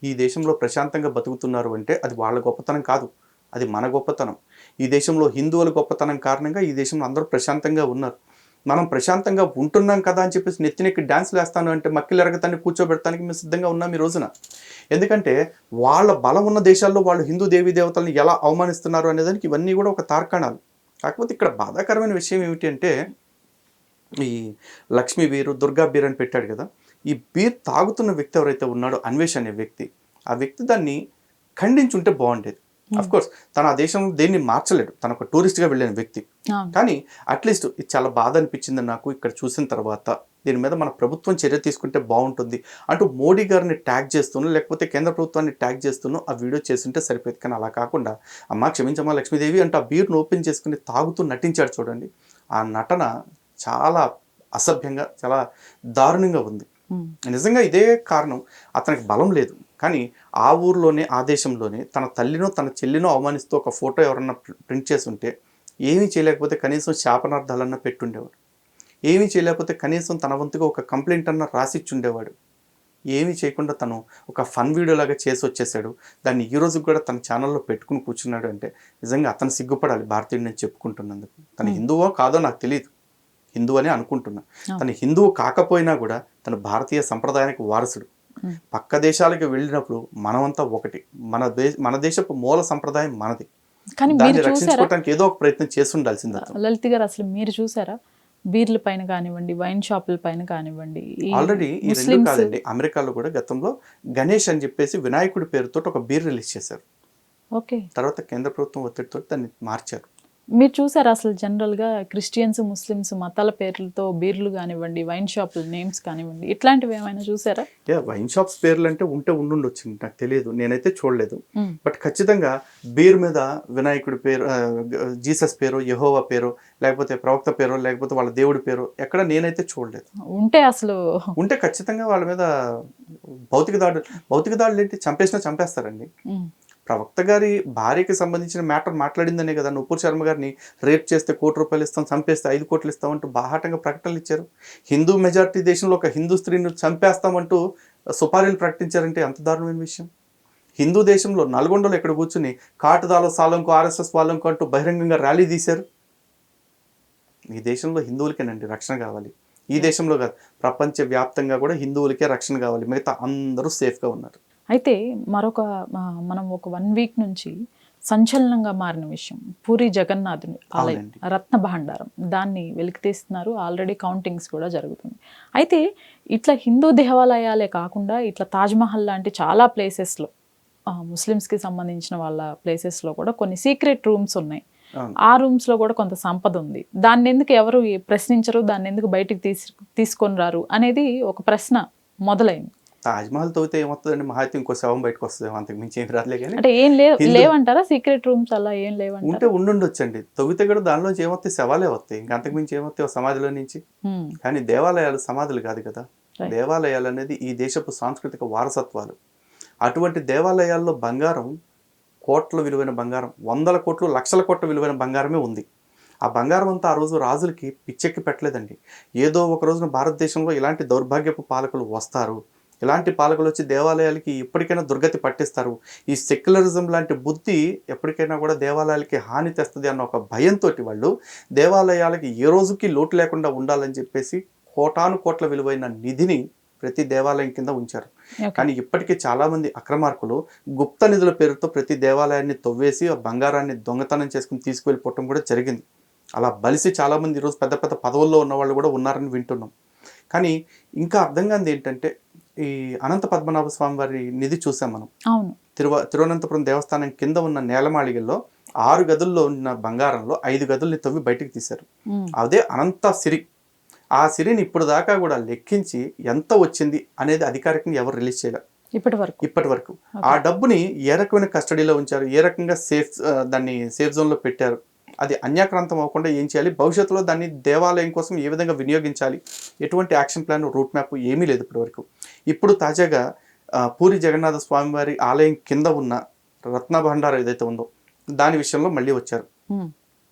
ఈ దేశంలో ప్రశాంతంగా బతుకుతున్నారు అంటే అది వాళ్ళ గొప్పతనం కాదు, అది మన గొప్పతనం. ఈ దేశంలో హిందువుల గొప్పతనం కారణంగా ఈ దేశంలో అందరూ ప్రశాంతంగా ఉన్నారు. మనం ప్రశాంతంగా ఉంటున్నాం కదా అని చెప్పేసి నెత్తినెక్కి డ్యాన్స్లు వేస్తాను అంటే మక్కిలు ఎరగతాన్ని కూర్చోబెడతానికి మేము సిద్ధంగా ఉన్నాం ఈ రోజున. ఎందుకంటే వాళ్ళ బలం ఉన్న దేశాల్లో వాళ్ళు హిందూ దేవీ దేవతలను ఎలా అవమానిస్తున్నారు అనేదానికి ఇవన్నీ కూడా ఒక తార్కాణాలు. కాకపోతే ఇక్కడ బాధాకరమైన విషయం ఏమిటి అంటే, ఈ లక్ష్మీ బీరు, దుర్గా బీర్ అని పెట్టాడు కదా, ఈ బీర్ తాగుతున్న వ్యక్తి ఎవరైతే ఉన్నాడో అన్వేష్ అనే వ్యక్తి, ఆ వ్యక్తి దాన్ని ఖండించుంటే బాగుండేది. అఫ్ కోర్స్ తన ఆ దేశంలో దేన్ని మార్చలేడు, తన ఒక టూరిస్ట్గా వెళ్ళిన వ్యక్తి. కానీ అట్లీస్ట్ ఇది చాలా బాధ అనిపించింది నాకు ఇక్కడ చూసిన తర్వాత. దీని మీద మన ప్రభుత్వం చర్య తీసుకుంటే బాగుంటుంది అంటూ మోడీ గారిని ట్యాగ్ చేస్తూను, లేకపోతే కేంద్ర ప్రభుత్వాన్ని ట్యాగ్ చేస్తూను ఆ వీడియో చేస్తుంటే సరిపోయేది. కానీ అలా కాకుండా అమ్మ క్షమించమ్మా లక్ష్మీదేవి అంటూ ఆ బీర్ను ఓపెన్ చేసుకుని తాగుతూ నటించాడు చూడండి. ఆ నటన చాలా అసభ్యంగా, చాలా దారుణంగా ఉంది. నిజంగా ఇదే కారణం, అతనికి బలం లేదు కానీ ఆ ఊర్లోనే, ఆ దేశంలోనే తన తల్లినో తన చెల్లినో అవమానిస్తూ ఒక ఫోటో ఎవరన్నా ప్రింట్ చేసి ఉంటే ఏమీ చేయలేకపోతే కనీసం శాపనార్థాలన్నా పెట్టుండేవాడు, ఏమీ చేయలేకపోతే కనీసం తన వంతుగా ఒక కంప్లైంట్ అన్నా రాసిచ్చుండేవాడు. ఏమీ చేయకుండా తను ఒక ఫన్ వీడియో లాగా చేసి వచ్చేసాడు. దాన్ని ఈ రోజుకి కూడా తన ఛానల్లో పెట్టుకుని కూర్చున్నాడు అంటే నిజంగా అతను సిగ్గుపడాలి భారతీయుడు నేను చెప్పుకుంటున్నందుకు. తను హిందువో కాదో నాకు తెలియదు, హిందూ అని అనుకుంటున్నా. తను హిందువు కాకపోయినా కూడా తను భారతీయ సంప్రదాయానికి వారసుడు. పక్క దేశాలకు వెళ్ళినప్పుడు మనమంతా ఒకటి, మన దేశపు మూల సంప్రదాయం మనది. కానీ దాన్ని రక్షించుకోవడానికి ఏదో ఒక ప్రయత్నం చేసి ఉండాల్సింది. లలిత్ గారు అసలు మీరు చూసారా బీర్ల పైన కానివ్వండి, వైన్ షాపుల పైన కానివ్వండి, ఆల్రెడీ ఈ రెండు కాదండి, అమెరికాలో కూడా గతంలో గణేష్ అని చెప్పేసి వినాయకుడి పేరుతో ఒక బీర్ రిలీజ్ చేశారు. ఓకే, తర్వాత కేంద్ర ప్రభుత్వం ఒత్తిడితో దాన్ని మార్చారు. మీరు చూసారా అసలు జనరల్గా క్రిస్టియన్స్ ముస్లిమ్స్ మతాల పేర్లతో బీర్లు కానివ్వండి, వైన్ షాపుల నేమ్స్ కానివ్వండి, ఇట్లాంటివి ఏమైనా చూసారా? వైన్ షాప్స్ పేర్లు అంటే ఉండుండొచ్చు, నాకు తెలియదు, నేనైతే చూడలేదు. బట్ ఖచ్చితంగా బీర్ మీద వినాయకుడి పేరు, జీసస్ పేరు, యెహోవా పేరు, లేకపోతే ప్రవక్త పేరు, లేకపోతే వాళ్ళ దేవుడి పేరు ఎక్కడ నేనైతే చూడలేదు. ఉంటే ఖచ్చితంగా వాళ్ళ మీద భౌతిక దాడులు ఏంటి, చంపేస్తారండి. ప్రవక్త గారి భార్యకి సంబంధించిన మ్యాటర్ మాట్లాడిందనే కదా నూపూర్ శర్మ గారిని రేప్ చేస్తే ₹1,00,00,000 ఇస్తాం, చంపేస్తే 5 కోట్లు ఇస్తామంటూ బాహాటంగా ప్రకటనలు ఇచ్చారు. హిందూ మెజారిటీ దేశంలో ఒక హిందూ స్త్రీని చంపేస్తామంటూ సుపారీలు ప్రకటించారంటే ఎంత దారుణమైన విషయం. హిందూ దేశంలో నల్గొండలో ఇక్కడ కూర్చుని కాటుదాల సాలంకు RSS వాళ్ళంకు అంటూ బహిరంగంగా ర్యాలీ తీశారు. ఈ దేశంలో హిందువులకేనండి రక్షణ కావాలి. ఈ దేశంలో కాదు, ప్రపంచ వ్యాప్తంగా కూడా హిందువులకే రక్షణ కావాలి, మిగతా అందరూ సేఫ్గా ఉన్నారు. అయితే మనం ఒక 1 వీక్ నుంచి సంచలనంగా మారిన విషయం పూరి జగన్నాథుని ఆలయం రత్న భాండారం, దాన్ని వెలికితీస్తున్నారు. ఆల్రెడీ కౌంటింగ్స్ కూడా జరుగుతుంది. అయితే ఇట్లా హిందూ దేవాలయాలే కాకుండా ఇట్లా తాజ్మహల్ లాంటి చాలా ప్లేసెస్లో ముస్లిమ్స్కి సంబంధించిన వాళ్ళ ప్లేసెస్లో కూడా కొన్ని సీక్రెట్ రూమ్స్ ఉన్నాయి. ఆ రూమ్స్లో కూడా కొంత సంపద ఉంది. దాన్ని ఎందుకు ఎవరు ప్రశ్నించరు, దాన్ని ఎందుకు బయటికి తీసుకొని రారు అనేది ఒక ప్రశ్న మొదలైంది. తాజ్మహల్ తవ్వితే ఏమవుతుందండి, మహా అయితే ఇంకో శవం బయటకు వస్తుంది, అంతకు మించి ఏం రాలే. కానీ అంటే ఏం లేవంటారా సీక్రెట్ రూమ్స్ అలా ఏం లేవంటారా? ఉంటే ఉండుండొచ్చండి, తవ్వితే కూడా దానిలోంచి ఏమవుతాయి, శవాలే వస్తాయి, ఇంకా అంతకు మించి ఏమవుతాయి సమాధిలో నుంచి. కానీ దేవాలయాలు సమాధులు కాదు కదా. దేవాలయాలు అనేది ఈ దేశపు సాంస్కృతిక వారసత్వాలు. అటువంటి దేవాలయాల్లో బంగారం, కోట్ల విలువైన బంగారం, 100 కోట్లు, లక్షల కోట్ల విలువైన బంగారమే ఉంది. ఆ బంగారం అంతా ఆ రోజు రాజులకి పిచ్చెక్కి పెట్టలేదండి. ఏదో ఒక రోజున భారతదేశంలో ఇలాంటి దౌర్భాగ్యపు పాలకులు వస్తారు, ఇలాంటి పాలకులు వచ్చి దేవాలయాలకి ఎప్పటికైనా దుర్గతి పట్టిస్తారు, ఈ సెక్యులరిజం లాంటి బుద్ధి ఎప్పటికైనా కూడా దేవాలయాలకి హాని తెస్తుంది అన్న ఒక భయంతో వాళ్ళు దేవాలయాలకి ఏ రోజుకి లోటు లేకుండా ఉండాలని చెప్పేసి కోటాను కోట్ల విలువైన నిధిని ప్రతి దేవాలయం కింద ఉంచారు. కానీ ఇప్పటికీ చాలామంది అక్రమార్కులు గుప్త నిధుల పేరుతో ప్రతి దేవాలయాన్ని తవ్వేసి ఆ బంగారాన్ని దొంగతనం చేసుకుని తీసుకువెళ్ళిపోవటం కూడా జరిగింది. అలా బలిసి చాలామంది ఈరోజు పెద్ద పెద్ద పదవుల్లో ఉన్న వాళ్ళు కూడా ఉన్నారని వింటున్నాం. కానీ ఇంకా అర్థం కానిది ఏంటంటే, ఈ అనంత పద్మనాభ స్వామి వారి నిధి చూసాం మనం. తిరువనంతపురం దేవస్థానం కింద ఉన్న నేలమాళిగల్లో 6 గదుల్లో ఉన్న బంగారంలో 5 గదుల్ని తవ్వి బయటికి తీశారు. అదే అనంత సిరి. ఆ సిరిని ఇప్పుడు దాకా కూడా లెక్కించి ఎంత వచ్చింది అనేది అధికారికంగా ఎవరు రిలీజ్ చేయలేరు ఇప్పటి వరకు. ఆ డబ్బుని ఏ రకమైన కస్టడీలో ఉంచారు, ఏ రకంగా దాన్ని సేఫ్ జోన్లో పెట్టారు, అది అన్యాక్రాంతం అవ్వకుండా ఏం చేయాలి, భవిష్యత్తులో దాన్ని దేవాలయం కోసం ఏ విధంగా వినియోగించాలి, ఎటువంటి యాక్షన్ ప్లాన్, రూట్ మ్యాప్ ఏమీ లేదు ఇప్పటి వరకు. ఇప్పుడు తాజాగా పూరి జగన్నాథ స్వామి వారి ఆలయం కింద ఉన్న రత్న భండారం ఏదైతే ఉందో దాని విషయంలో మళ్ళీ వచ్చారు.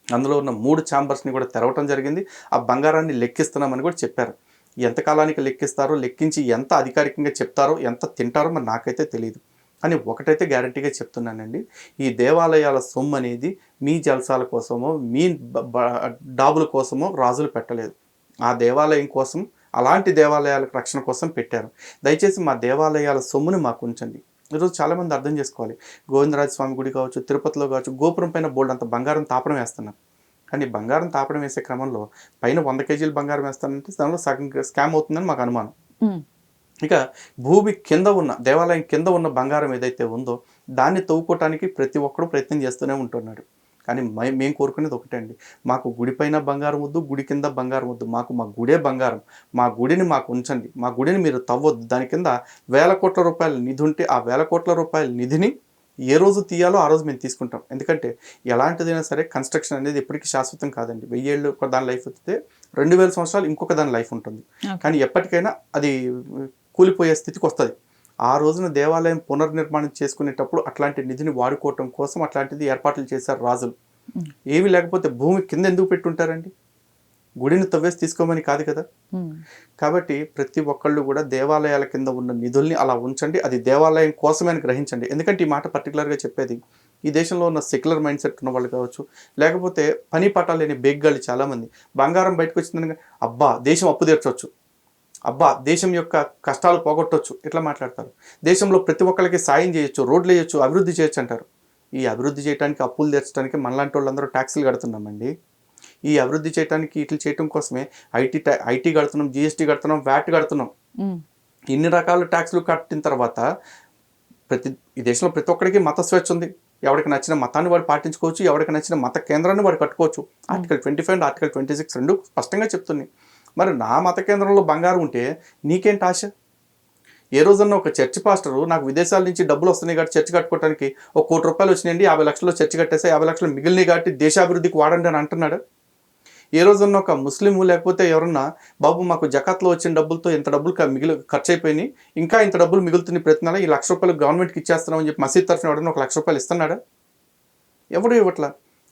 అందులో ఉన్న 3 ఛాంబర్స్ని కూడా తెరవటం జరిగింది. ఆ బంగారాన్ని లెక్కిస్తున్నామని కూడా చెప్పారు. ఎంతకాలానికి లెక్కిస్తారో, లెక్కించి ఎంత అధికారికంగా చెప్తారో, ఎంత తింటారో మరి నాకైతే తెలియదు. కానీ ఒకటైతే గ్యారంటీగా చెప్తున్నానండి, ఈ దేవాలయాల సొమ్ము అనేది మీ జల్సాల కోసమో, మీ డాబుల కోసమో రాజులు పెట్టలేదు. ఆ దేవాలయం కోసం, అలాంటి దేవాలయాలకు రక్షణ కోసం పెట్టారు. దయచేసి మా దేవాలయాల సొమ్ముని మాకు ఉంచండి. ఈరోజు చాలామంది అర్థం చేసుకోవాలి, గోవిందరాజ స్వామి గుడి కావచ్చు, తిరుపతిలో కావచ్చు, గోపురం పైన బోల్డ్ అంత బంగారం తాపడం వేస్తున్నారు. కానీ బంగారం తాపడం వేసే క్రమంలో పైన 100 కేజీలు బంగారం వేస్తానంటే దానిలో సగం స్కామ్ అవుతుందని మాకు అనుమానం. ఇక భూమి కింద ఉన్న, దేవాలయం కింద ఉన్న బంగారం ఏదైతే ఉందో దాన్ని తవ్వుకోవటానికి ప్రతి ఒక్కరు ప్రయత్నం చేస్తూనే ఉంటున్నాడు. కానీ మేము కోరుకునేది ఒకటే అండి, మాకు గుడి పైన బంగారం వద్దు, గుడి కింద బంగారం వద్దు, మాకు మా గుడే బంగారం, మా గుడిని మాకు ఉంచండి, మా గుడిని మీరు తవ్వద్దు. దాని కింద వేల కోట్ల రూపాయల నిధి ఉంటే ఆ వేల కోట్ల రూపాయల నిధిని ఏ రోజు తీయాలో ఆ రోజు మేము తీసుకుంటాం. ఎందుకంటే ఎలాంటిదైనా సరే కన్స్ట్రక్షన్ అనేది ఎప్పటికీ శాశ్వతం కాదండి. 1000 ఏళ్ళు ఒక దాని లైఫ్ వస్తే 2000 సంవత్సరాలు ఇంకొక దాని లైఫ్ ఉంటుంది. కానీ ఎప్పటికైనా అది కూలిపోయే స్థితికి వస్తుంది. ఆ రోజున దేవాలయం పునర్నిర్మాణం చేసుకునేటప్పుడు అట్లాంటి నిధిని వాడుకోవటం కోసం అట్లాంటిది ఏర్పాట్లు చేశారు రాజులు. ఏమి లేకపోతే భూమి కింద ఎందుకు పెట్టుంటారండి? గుడిని తవ్వేసి తీసుకోమని కాదు కదా. ఉమ్, కాబట్టి ప్రతి ఒక్కళ్ళు కూడా దేవాలయాల కింద ఉన్న నిధుల్ని అలా ఉంచండి, అది దేవాలయం కోసమే అని గ్రహించండి. ఎందుకంటే ఈ మాట పర్టికులర్గా చెప్పేది ఈ దేశంలో ఉన్న సెక్యులర్ మైండ్ సెట్ ఉన్న వాళ్ళు కావచ్చు, లేకపోతే పని పాఠాలు లేని బేగ్గాళ్ళు చాలామంది బంగారం బయటకు వచ్చిందని అబ్బా దేశం అప్పు తీర్చవచ్చు, అబ్బా దేశం యొక్క కష్టాలు పోగొట్టవచ్చు ఇట్లా మాట్లాడతారు. దేశంలో ప్రతి ఒక్కరికి సాయం చేయొచ్చు, రోడ్లు వేయొచ్చు, అభివృద్ధి చేయొచ్చు అంటారు. ఈ అభివృద్ధి చేయడానికి, అప్పులు తీర్చడానికి మనలాంటి వాళ్ళందరూ ట్యాక్సులు కడుతున్నామండి. ఈ అభివృద్ధి చేయడానికి ఇట్లా చేయడం కోసమే ఐటీ కడుతున్నాం, జిఎస్టీ కడుతున్నాం, వ్యాట్ కడుతున్నాం. ఉమ్, ఇన్ని రకాల ట్యాక్స్లు కట్టిన తర్వాత ఈ దేశంలో ప్రతి ఒక్కరికి మత స్వేచ్ఛ ఉంది. ఎవరికి నచ్చిన మతాన్ని వాడు పాటించుకోవచ్చు, ఎవరికి నచ్చిన మత కేంద్రాన్ని వాడు కట్టుకోవచ్చు. ఆర్టికల్ 25 అండ్ ఆర్టికల్ 26 రెండు స్పష్టంగా చెప్తుంది. మరి నా మత కేంద్రంలో బంగారం ఉంటే నీకేంటి ఆశ? ఏ రోజన్నా ఒక చర్చ్ పాస్టరు నాకు విదేశాల నుంచి డబ్బులు వస్తున్నాయి కాబట్టి చర్చ్ కట్టుకోవడానికి ఒక ₹1 కోటి వచ్చినాయండి, 50 లక్షలు చర్చ్ కట్టేస్తే 50 లక్షలు మిగిలినవి కాబట్టి దేశాభివృద్ధికి వాడండి అని అంటున్నాడు. ఏ రోజున్న ఒక ముస్లిం లేకపోతే ఎవరన్నా బాబు మాకు జకాత్లో వచ్చిన డబ్బులతో ఇంత డబ్బులు ఖర్చు అయిపోయినాయి, ఇంకా ఇంత డబ్బులు మిగులుతున్నాయి, ప్రతి నెల ఈ ₹1,00,000 గవర్నమెంట్కి ఇచ్చేస్తున్నామని చెప్పి మసీద్ తరఫున ఎవడన్నా ఒక ₹1,00,000 ఇస్తున్నాడా? ఎవడు ఇవ్వట్లా.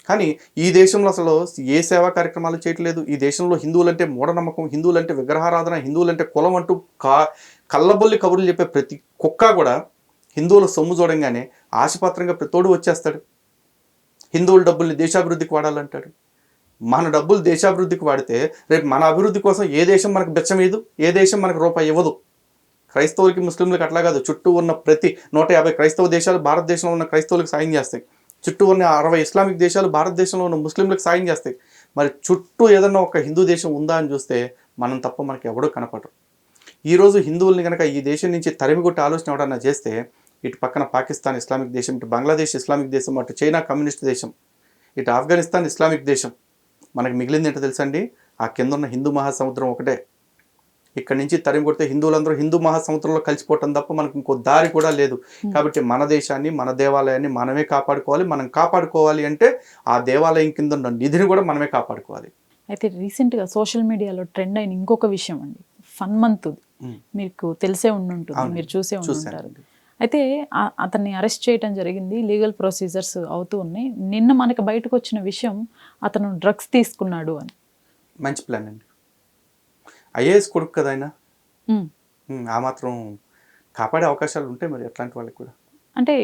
కానీ ఈ దేశంలో అసలు ఏ సేవా కార్యక్రమాలు చేయట్లేదు. ఈ దేశంలో హిందువులంటే మూఢనమ్మకం, హిందువులంటే విగ్రహారాధన, హిందువులంటే కులం అంటూ కళ్ళబొల్లి కబుర్లు చెప్పే ప్రతి కుక్క కూడా హిందువుల సొమ్ము చూడంగానే ఆశపాత్రంగా ప్రతోడు వచ్చేస్తాడు. హిందువుల డబ్బుల్ని దేశాభివృద్ధికి వాడాలంటాడు. మన డబ్బులు దేశాభివృద్ధికి వాడితే రేపు మన అభివృద్ధి కోసం ఏ దేశం మనకు బెచ్చమీదు, ఏ దేశం మనకు రూపాయి ఇవ్వదు. క్రైస్తవులకి ముస్లింలకు అట్లా కాదు. చుట్టూ ఉన్న ప్రతి 150 క్రైస్తవ దేశాలు భారతదేశంలో ఉన్న క్రైస్తవులకు సాయం చేస్తాయి. చుట్టూ ఉన్న 60 ఇస్లామిక్ దేశాలు భారతదేశంలో ఉన్న ముస్లింలకు సాయం చేస్తాయి. మరి చుట్టూ ఏదన్నా ఒక హిందూ దేశం ఉందా అని చూస్తే మనం తప్ప మనకి ఎవడూ కనపడరు. ఈరోజు హిందువుల్ని కనుక ఈ దేశం నుంచి తరిమికొట్టే ఆలోచన ఎవడన్నా చేస్తే ఇటు పక్కన పాకిస్తాన్ ఇస్లామిక్ దేశం, ఇటు బంగ్లాదేశ్ ఇస్లామిక్ దేశం, అటు చైనా కమ్యూనిస్ట్ దేశం, ఇటు ఆఫ్ఘనిస్తాన్ ఇస్లామిక్ దేశం, మనకు మిగిలింది ఏంటో తెలుసా అండి? ఆ కింద ఉన్న హిందూ మహాసముద్రం ఒకటే. ఇక్కడ నుంచి తరిమి కొడితే హిందువులందరూ హిందూ మహాసముద్రంలో కలిసిపోవటం తప్ప మనకు ఇంకో దారి కూడా లేదు. కాబట్టి మన దేశాన్ని, మన దేవాలయాన్ని మనమే కాపాడుకోవాలి. మనం కాపాడుకోవాలి అంటే ఆ దేవాలయం కింద ఉన్న నిధిని కూడా మనమే కాపాడుకోవాలి. అయితే రీసెంట్గా సోషల్ మీడియాలో ట్రెండ్ అయిన ఇంకొక విషయం అండి, ఫన్ మంత్. మీకు తెలిసే ఉండుంటుంది, మీరు చూసే ఉంటుంటారు. అయితే అతన్ని అరెస్ట్ చేయడం జరిగింది, లీగల్ ప్రొసీజర్స్ అవుతూ ఉన్నాయి. నిన్న మనకి బయటకు వచ్చిన విషయం అతను డ్రగ్స్ తీసుకున్నాడు అని. మంచి ప్లాన్ అండి. ఐఏఎస్ కొడుకు కదా ఆయన, ఆ మాత్రం కాపాడే అవకాశాలు ఉంటాయి మరి అట్లాంటి వాళ్ళకి కూడా. అంటే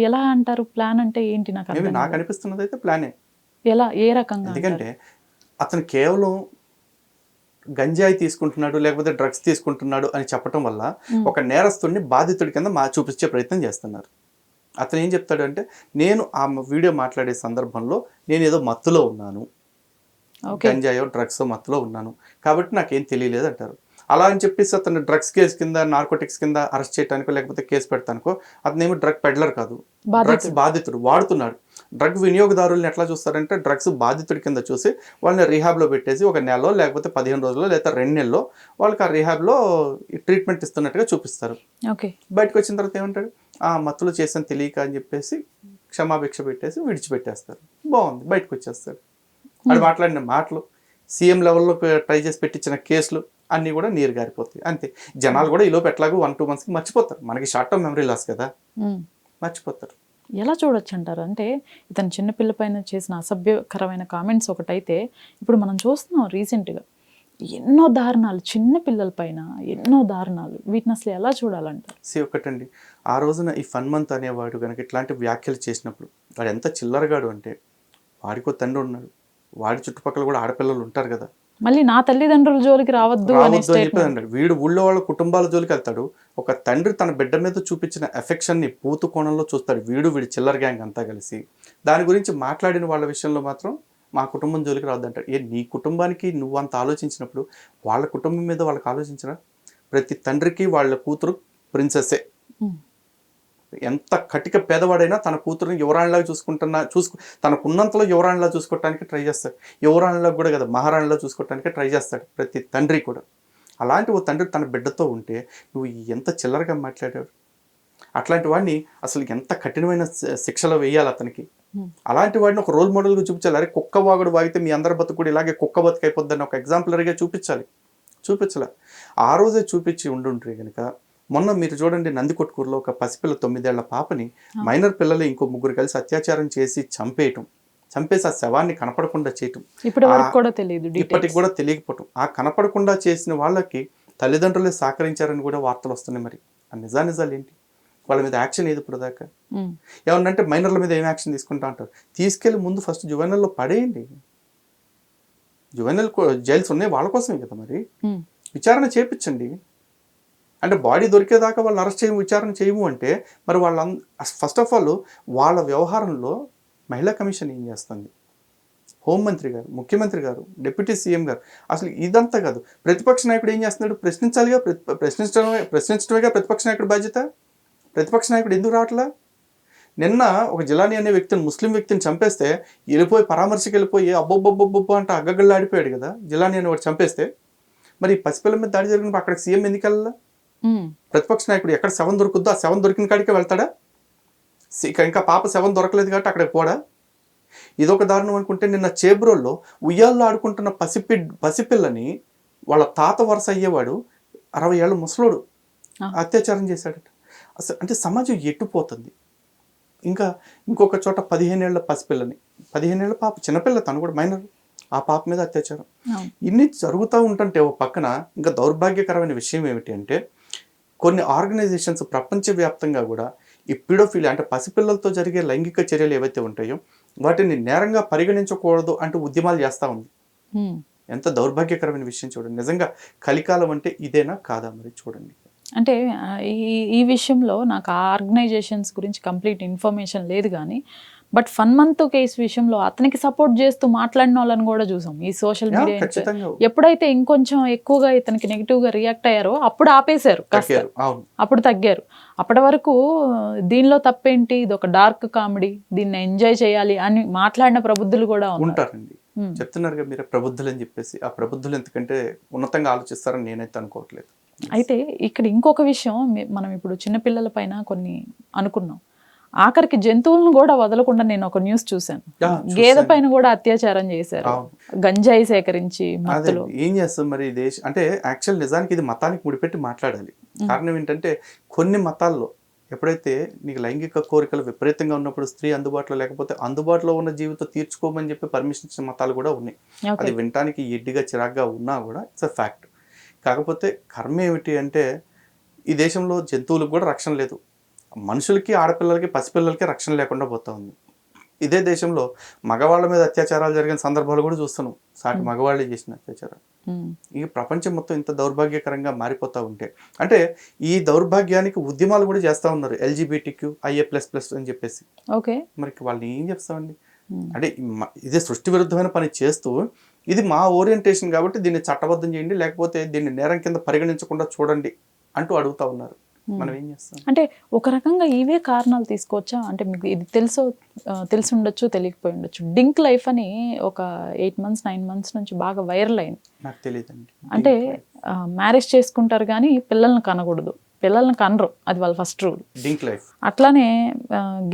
ఎలా అంటారు? ప్లాన్ అంటే ఏంటి? నాకు అనిపిస్తున్నది అయితే ప్లానే. ఎలా, ఏ రకంగా? ఎందుకంటే అతను కేవలం గంజాయి తీసుకుంటున్నాడు లేకపోతే డ్రగ్స్ తీసుకుంటున్నాడు అని చెప్పడం వల్ల ఒక నేరస్తుడిని బాధితుడి కింద చూపించే ప్రయత్నం చేస్తున్నారు. అతను ఏం చెప్తాడు అంటే, నేను ఆ వీడియో మాట్లాడే సందర్భంలో నేను ఏదో మత్తులో ఉన్నాను, గంజాయో డ్రగ్స్ మత్తులో ఉన్నాను కాబట్టి నాకేం తెలియలేదు అంటారు. అలా అని చెప్పేసి అతను డ్రగ్స్ కేసు కింద, నార్కోటిక్స్ కింద అరెస్ట్ చేయడానికో లేకపోతే కేసు పెడతానికో, అతనేమో డ్రగ్ పెడ్లర్ కాదు, డ్రగ్స్ బాధితుడు, వాడుతున్నాడు. డ్రగ్ వినియోగదారుల్ని ఎట్లా చూస్తారంటే డ్రగ్స్ బాధితుడి కింద చూసి వాళ్ళని రీహాబ్లో పెట్టేసి ఒక నెలలో లేకపోతే 15 రోజుల్లో లేదా 2 నెలల్లో వాళ్ళకి ఆ రీహాబ్లో ట్రీట్మెంట్ ఇస్తున్నట్టుగా చూపిస్తారు. బయటకు వచ్చిన తర్వాత ఏమంటాడు, ఆ మత్తులు చేసాను తెలియక అని చెప్పేసి క్షమాభిక్ష పెట్టేసి విడిచిపెట్టేస్తారు. బాగుంది, బయటకు వచ్చేస్తాడు. అది మాట్లాడిన మాటలు, సీఎం లెవెల్లో ట్రై చేసి పెట్టించిన కేసులు అన్నీ కూడా నీరు గారిపోతాయి. అంతే. జనాలు కూడా ఈలోపు ఎట్లాగో 1-2 మంత్స్కి మర్చిపోతారు. మనకి షార్ట్ టర్మ్ మెమరీ లాస్ కదా, మర్చిపోతారు. ఎలా చూడొచ్చు అంటారు? అంటే ఇతను చిన్నపిల్ల పైన చేసిన అసభ్యకరమైన కామెంట్స్ ఒకటైతే, ఇప్పుడు మనం చూస్తున్నాం రీసెంట్గా ఎన్నో దారుణాలు, చిన్న పిల్లల పైన ఎన్నో దారుణాలు. వీటిని అసలు ఎలా చూడాలంటారు? ఒకటండి, ఆ రోజున ఈ ఫన్ మంత్ అనేవాడు కనుక ఇట్లాంటి వ్యాఖ్యలు చేసినప్పుడు వాడు ఎంత చిల్లరగాడు అంటే, వాడికో తండ్రి ఉన్నాడు, వాడి చుట్టుపక్కల కూడా ఆడపిల్లలు ఉంటారు కదా, మళ్ళీ నా తల్లిదండ్రుల జోలికి రావద్దు అని చెప్పేదండి. వీడు ఊళ్ళో వాళ్ళ కుటుంబాల జోలికి వెళ్తాడు. ఒక తండ్రి తన బిడ్డ మీద చూపించిన ఎఫెక్షన్ని పూతు కోణంలో చూస్తాడు. వీడి చిల్లర గ్యాంగ్ అంతా కలిసి దాని గురించి మాట్లాడిన వాళ్ళ విషయంలో మాత్రం మా కుటుంబం జోలికి రావద్దంటాడు. నీ కుటుంబానికి నువ్వు అంత ఆలోచించినప్పుడు వాళ్ళ కుటుంబం మీద వాళ్ళకి ఆలోచించరా? ప్రతి తండ్రికి వాళ్ళ కూతురు ప్రిన్సెస్సే. ఎంత కటిక పేదవాడైనా తన కూతురుని యువరాణిలాగా తనకున్నంతలో యువరాణిలా చూసుకోవటానికి ట్రై చేస్తాడు. యువరాణిలా కూడా కదా, మహారాణిలా చూసుకోవటానికి ట్రై చేస్తాడు ప్రతి తండ్రి కూడా. అలాంటి ఓ తండ్రి తన బిడ్డతో ఉంటే నువ్వు ఎంత చిల్లరగా మాట్లాడావు. అట్లాంటి వాడిని అసలు ఎంత కఠినమైన శిక్షలో వేయాలి అతనికి. అలాంటి వాడిని ఒక రోల్ మోడల్గా చూపించాలి. అరే కుక్క వాగుడు వాగితే మీ అందరి బతుకు కూడా ఇలాగే కుక్క బతుకైపోద్దని ఒక ఎగ్జాంపులరీగా చూపించాలి. ఆ రోజే చూపించి ఉండుంటే కనుక, మొన్న మీరు చూడండి నందికొట్కూరులో ఒక పసిపిల్ల 9 ఏళ్ల పాపని మైనర్ పిల్లలు ఇంకో 3 కలిసి అత్యాచారం చేసి చంపేయటం, చంపేసి ఆ శవాన్ని కనపడకుండా చేయటం, ఇప్పటి వరకు కూడా తెలియదు ఇప్పటికి కూడా తెలియకపోవటం, ఆ కనపడకుండా చేసిన వాళ్ళకి తల్లిదండ్రులే సహకరించారని కూడా వార్తలు వస్తున్నాయి. మరి ఆ నిజాలు ఏంటి? వాళ్ళ మీద యాక్షన్ ఏది ఇప్పుడు దాకా? ఏమన్నంటే మైనర్ల మీద ఏం యాక్షన్ తీసుకుంటా అంటారు. తీసుకెళ్ళి ముందు ఫస్ట్ జువెనల్లో పడేయండి. జువెనల్ జైల్స్ ఉన్నాయి వాళ్ళ కోసమే కదా, మరి విచారణ చేపించండి. అంటే బాడీ దొరికేదాకా వాళ్ళని అరెస్ట్ చేయము, విచారణ చేయము అంటే మరి వాళ్ళ ఫస్ట్ ఆఫ్ ఆల్ వాళ్ళ వ్యవహారంలో మహిళా కమిషన్ ఏం చేస్తుంది, హోంమంత్రి గారు, ముఖ్యమంత్రి గారు, డిప్యూటీ సీఎం గారు, అసలు ఇదంతా కాదు. ప్రతిపక్ష నాయకుడు ఏం చేస్తున్నాడు? ప్రశ్నించాలిగా, ప్రశ్నించడమేగా ప్రతిపక్ష నాయకుడి బాధ్యత. ప్రతిపక్ష నాయకుడు ఎందుకు రావట్లా? నిన్న ఒక జిలానీ అనే వ్యక్తిని, ముస్లిం వ్యక్తిని చంపేస్తే వెళ్ళిపోయి పరామర్శకి వెళ్ళిపోయి అబ్బొబ్బొబ్బొబ్బొబ్బో అంటే అగ్గగళ్ళు ఆడిపోయాడు కదా జిలానీ అని వాడు చంపేస్తే. మరి పసిపిల్ల మీద దాడి జరిగినప్పుడు అక్కడికి సీఎం ఎందుకు వెళ్ళాలా? ప్రతిపక్ష నాయకుడు ఎక్కడ శవం దొరుకుద్దో ఆ శవం దొరికిన కాడికే వెళ్తాడా? ఇంకా పాప శవం దొరకలేదు కాబట్టి అక్కడికి పోడా? ఇదొక దారుణం అనుకుంటే, నిన్న చేబ్రోల్లో ఉయ్యాల్లో ఆడుకుంటున్న పసిపిల్లని వాళ్ళ తాత వరుస అయ్యేవాడు 60 ఏళ్ళ ముసలోడు అత్యాచారం చేశాడట. అసలు అంటే సమాజం ఎట్టుపోతుంది. ఇంకా ఇంకొక చోట 15 ఏళ్ల పసిపిల్లని, 15 ఏళ్ల పాప, చిన్నపిల్ల, తను కూడా మైనర్, ఆ పాప మీద అత్యాచారం. ఇన్ని జరుగుతూ ఉంటుంటే ఓ పక్కన ఇంకా దౌర్భాగ్యకరమైన విషయం ఏమిటి అంటే, కొన్ని ఆర్గనైజేషన్స్ ప్రపంచవ్యాప్తంగా కూడా ఈ పిడోఫిలి అంటే పసిపిల్లలతో జరిగే లైంగిక చర్యలు ఏవైతే ఉంటాయో వాటిని నేరంగా పరిగణించకూడదు అంటూ ఉద్యమాలు చేస్తూ ఉంది. ఎంత దౌర్భాగ్యకరమైన విషయం చూడండి. నిజంగా కలికాలం అంటే ఇదేనా కాదా మరి చూడండి. అంటే ఈ విషయంలో నాకు ఆ ఆర్గనైజేషన్స్ గురించి కంప్లీట్ ఇన్ఫర్మేషన్ లేదు, కానీ బట్ ఫన్ మంత్ కేసు విషయంలో అతనికి సపోర్ట్ చేస్తూ మాట్లాడిన వాళ్ళని కూడా చూసాం ఈ సోషల్ మీడియా. ఎప్పుడైతే ఇంకొంచెం ఎక్కువగా ఇతనికి నెగిటివ్ గా రియాక్ట్ అయ్యారో అప్పుడు ఆపేశారు, అప్పుడు తగ్గారు. అప్పటి వరకు దీనిలో తప్పేంటి, ఇది ఒక డార్క్ కామెడీ, దీన్ని ఎంజాయ్ చేయాలి అని మాట్లాడిన ప్రబుద్ధులు కూడా ఉంటారండి. చెప్తున్నారు మీరు ప్రబుద్ధులు అని చెప్పేసి. ఆ ప్రబుద్ధులు ఎందుకంటే ఉన్నతంగా ఆలోచిస్తారని నేనైతే అనుకోవట్లేదు. అయితే ఇక్కడ ఇంకొక విషయం, మనం ఇప్పుడు చిన్నపిల్లల పైన కొన్ని అనుకున్నాం, ఆఖరికి జంతువులను కూడా వదలకుండా నేను ఒక న్యూస్ చూశాను, గేదె పైన కూడా అత్యాచారం చేశారు, గంజాయి సేకరించి. ఏం చేస్తాం మరి దేశం అంటే యాక్చువల్ నిజానికి ఇది మతానికి ముడిపెట్టి మాట్లాడాలి. కారణం ఏంటంటే కొన్ని మతాల్లో ఎప్పుడైతే నీకు లైంగిక కోరికలు విపరీతంగా ఉన్నప్పుడు స్త్రీ అందుబాటులో లేకపోతే అందుబాటులో ఉన్న జీవితం తీర్చుకోమని చెప్పి పర్మిషన్ ఇచ్చిన మతాలు కూడా ఉన్నాయి. అది వినటానికి ఎడ్డిగా చిరాగ్గా ఉన్నా కూడా ఇట్స్ అ ఫ్యాక్ట్. కాకపోతే కర్మ ఏమిటి అంటే ఈ దేశంలో జంతువులకు కూడా రక్షణ లేదు, మనుషులకి, ఆడపిల్లలకి, పసిపిల్లలకి రక్షణ లేకుండా పోతా ఉంది. ఇదే దేశంలో మగవాళ్ళ మీద అత్యాచారాలు జరిగిన సందర్భాలు కూడా చూస్తున్నాం, సాటి మగవాళ్ళే చేసిన అత్యాచారాలు. ఈ ప్రపంచం మొత్తం ఇంత దౌర్భాగ్యకరంగా మారిపోతూ ఉంటే అంటే ఈ దౌర్భాగ్యానికి ఉద్యమాలు కూడా చేస్తూ ఉన్నారు, LGBTQIA++ అని చెప్పేసి. మరి వాళ్ళని ఏం చెప్తామండి? అంటే ఇదే సృష్టి విరుద్ధమైన పని చేస్తూ ఇది మా ఓరియంటేషన్ కాబట్టి దీన్ని చట్టబద్ధం చేయండి, లేకపోతే దీన్ని నేరం కింద పరిగణించకుండా చూడండి అంటూ అడుగుతా ఉన్నారు. మనం ఏం చేస్తాం? అంటే ఒక రకంగా ఇవే కారణాలు తీసుకోవచ్చా? అంటే మీకు ఇది తెలిసి ఉండొచ్చు, తెలియకపోయి ఉండొచ్చు. డింక్ లైఫ్ అని ఒక 8 months 9 months నుంచి బాగా వైరల్ అయింది. నాకు తెలియదండి. అంటే మ్యారేజ్ చేసుకుంటారు కానీ పిల్లల్ని కనకూడదు, పిల్లల్ని కనరు, అది వాళ్ళ ఫస్ట్ రూల్. DINK life. అట్లానే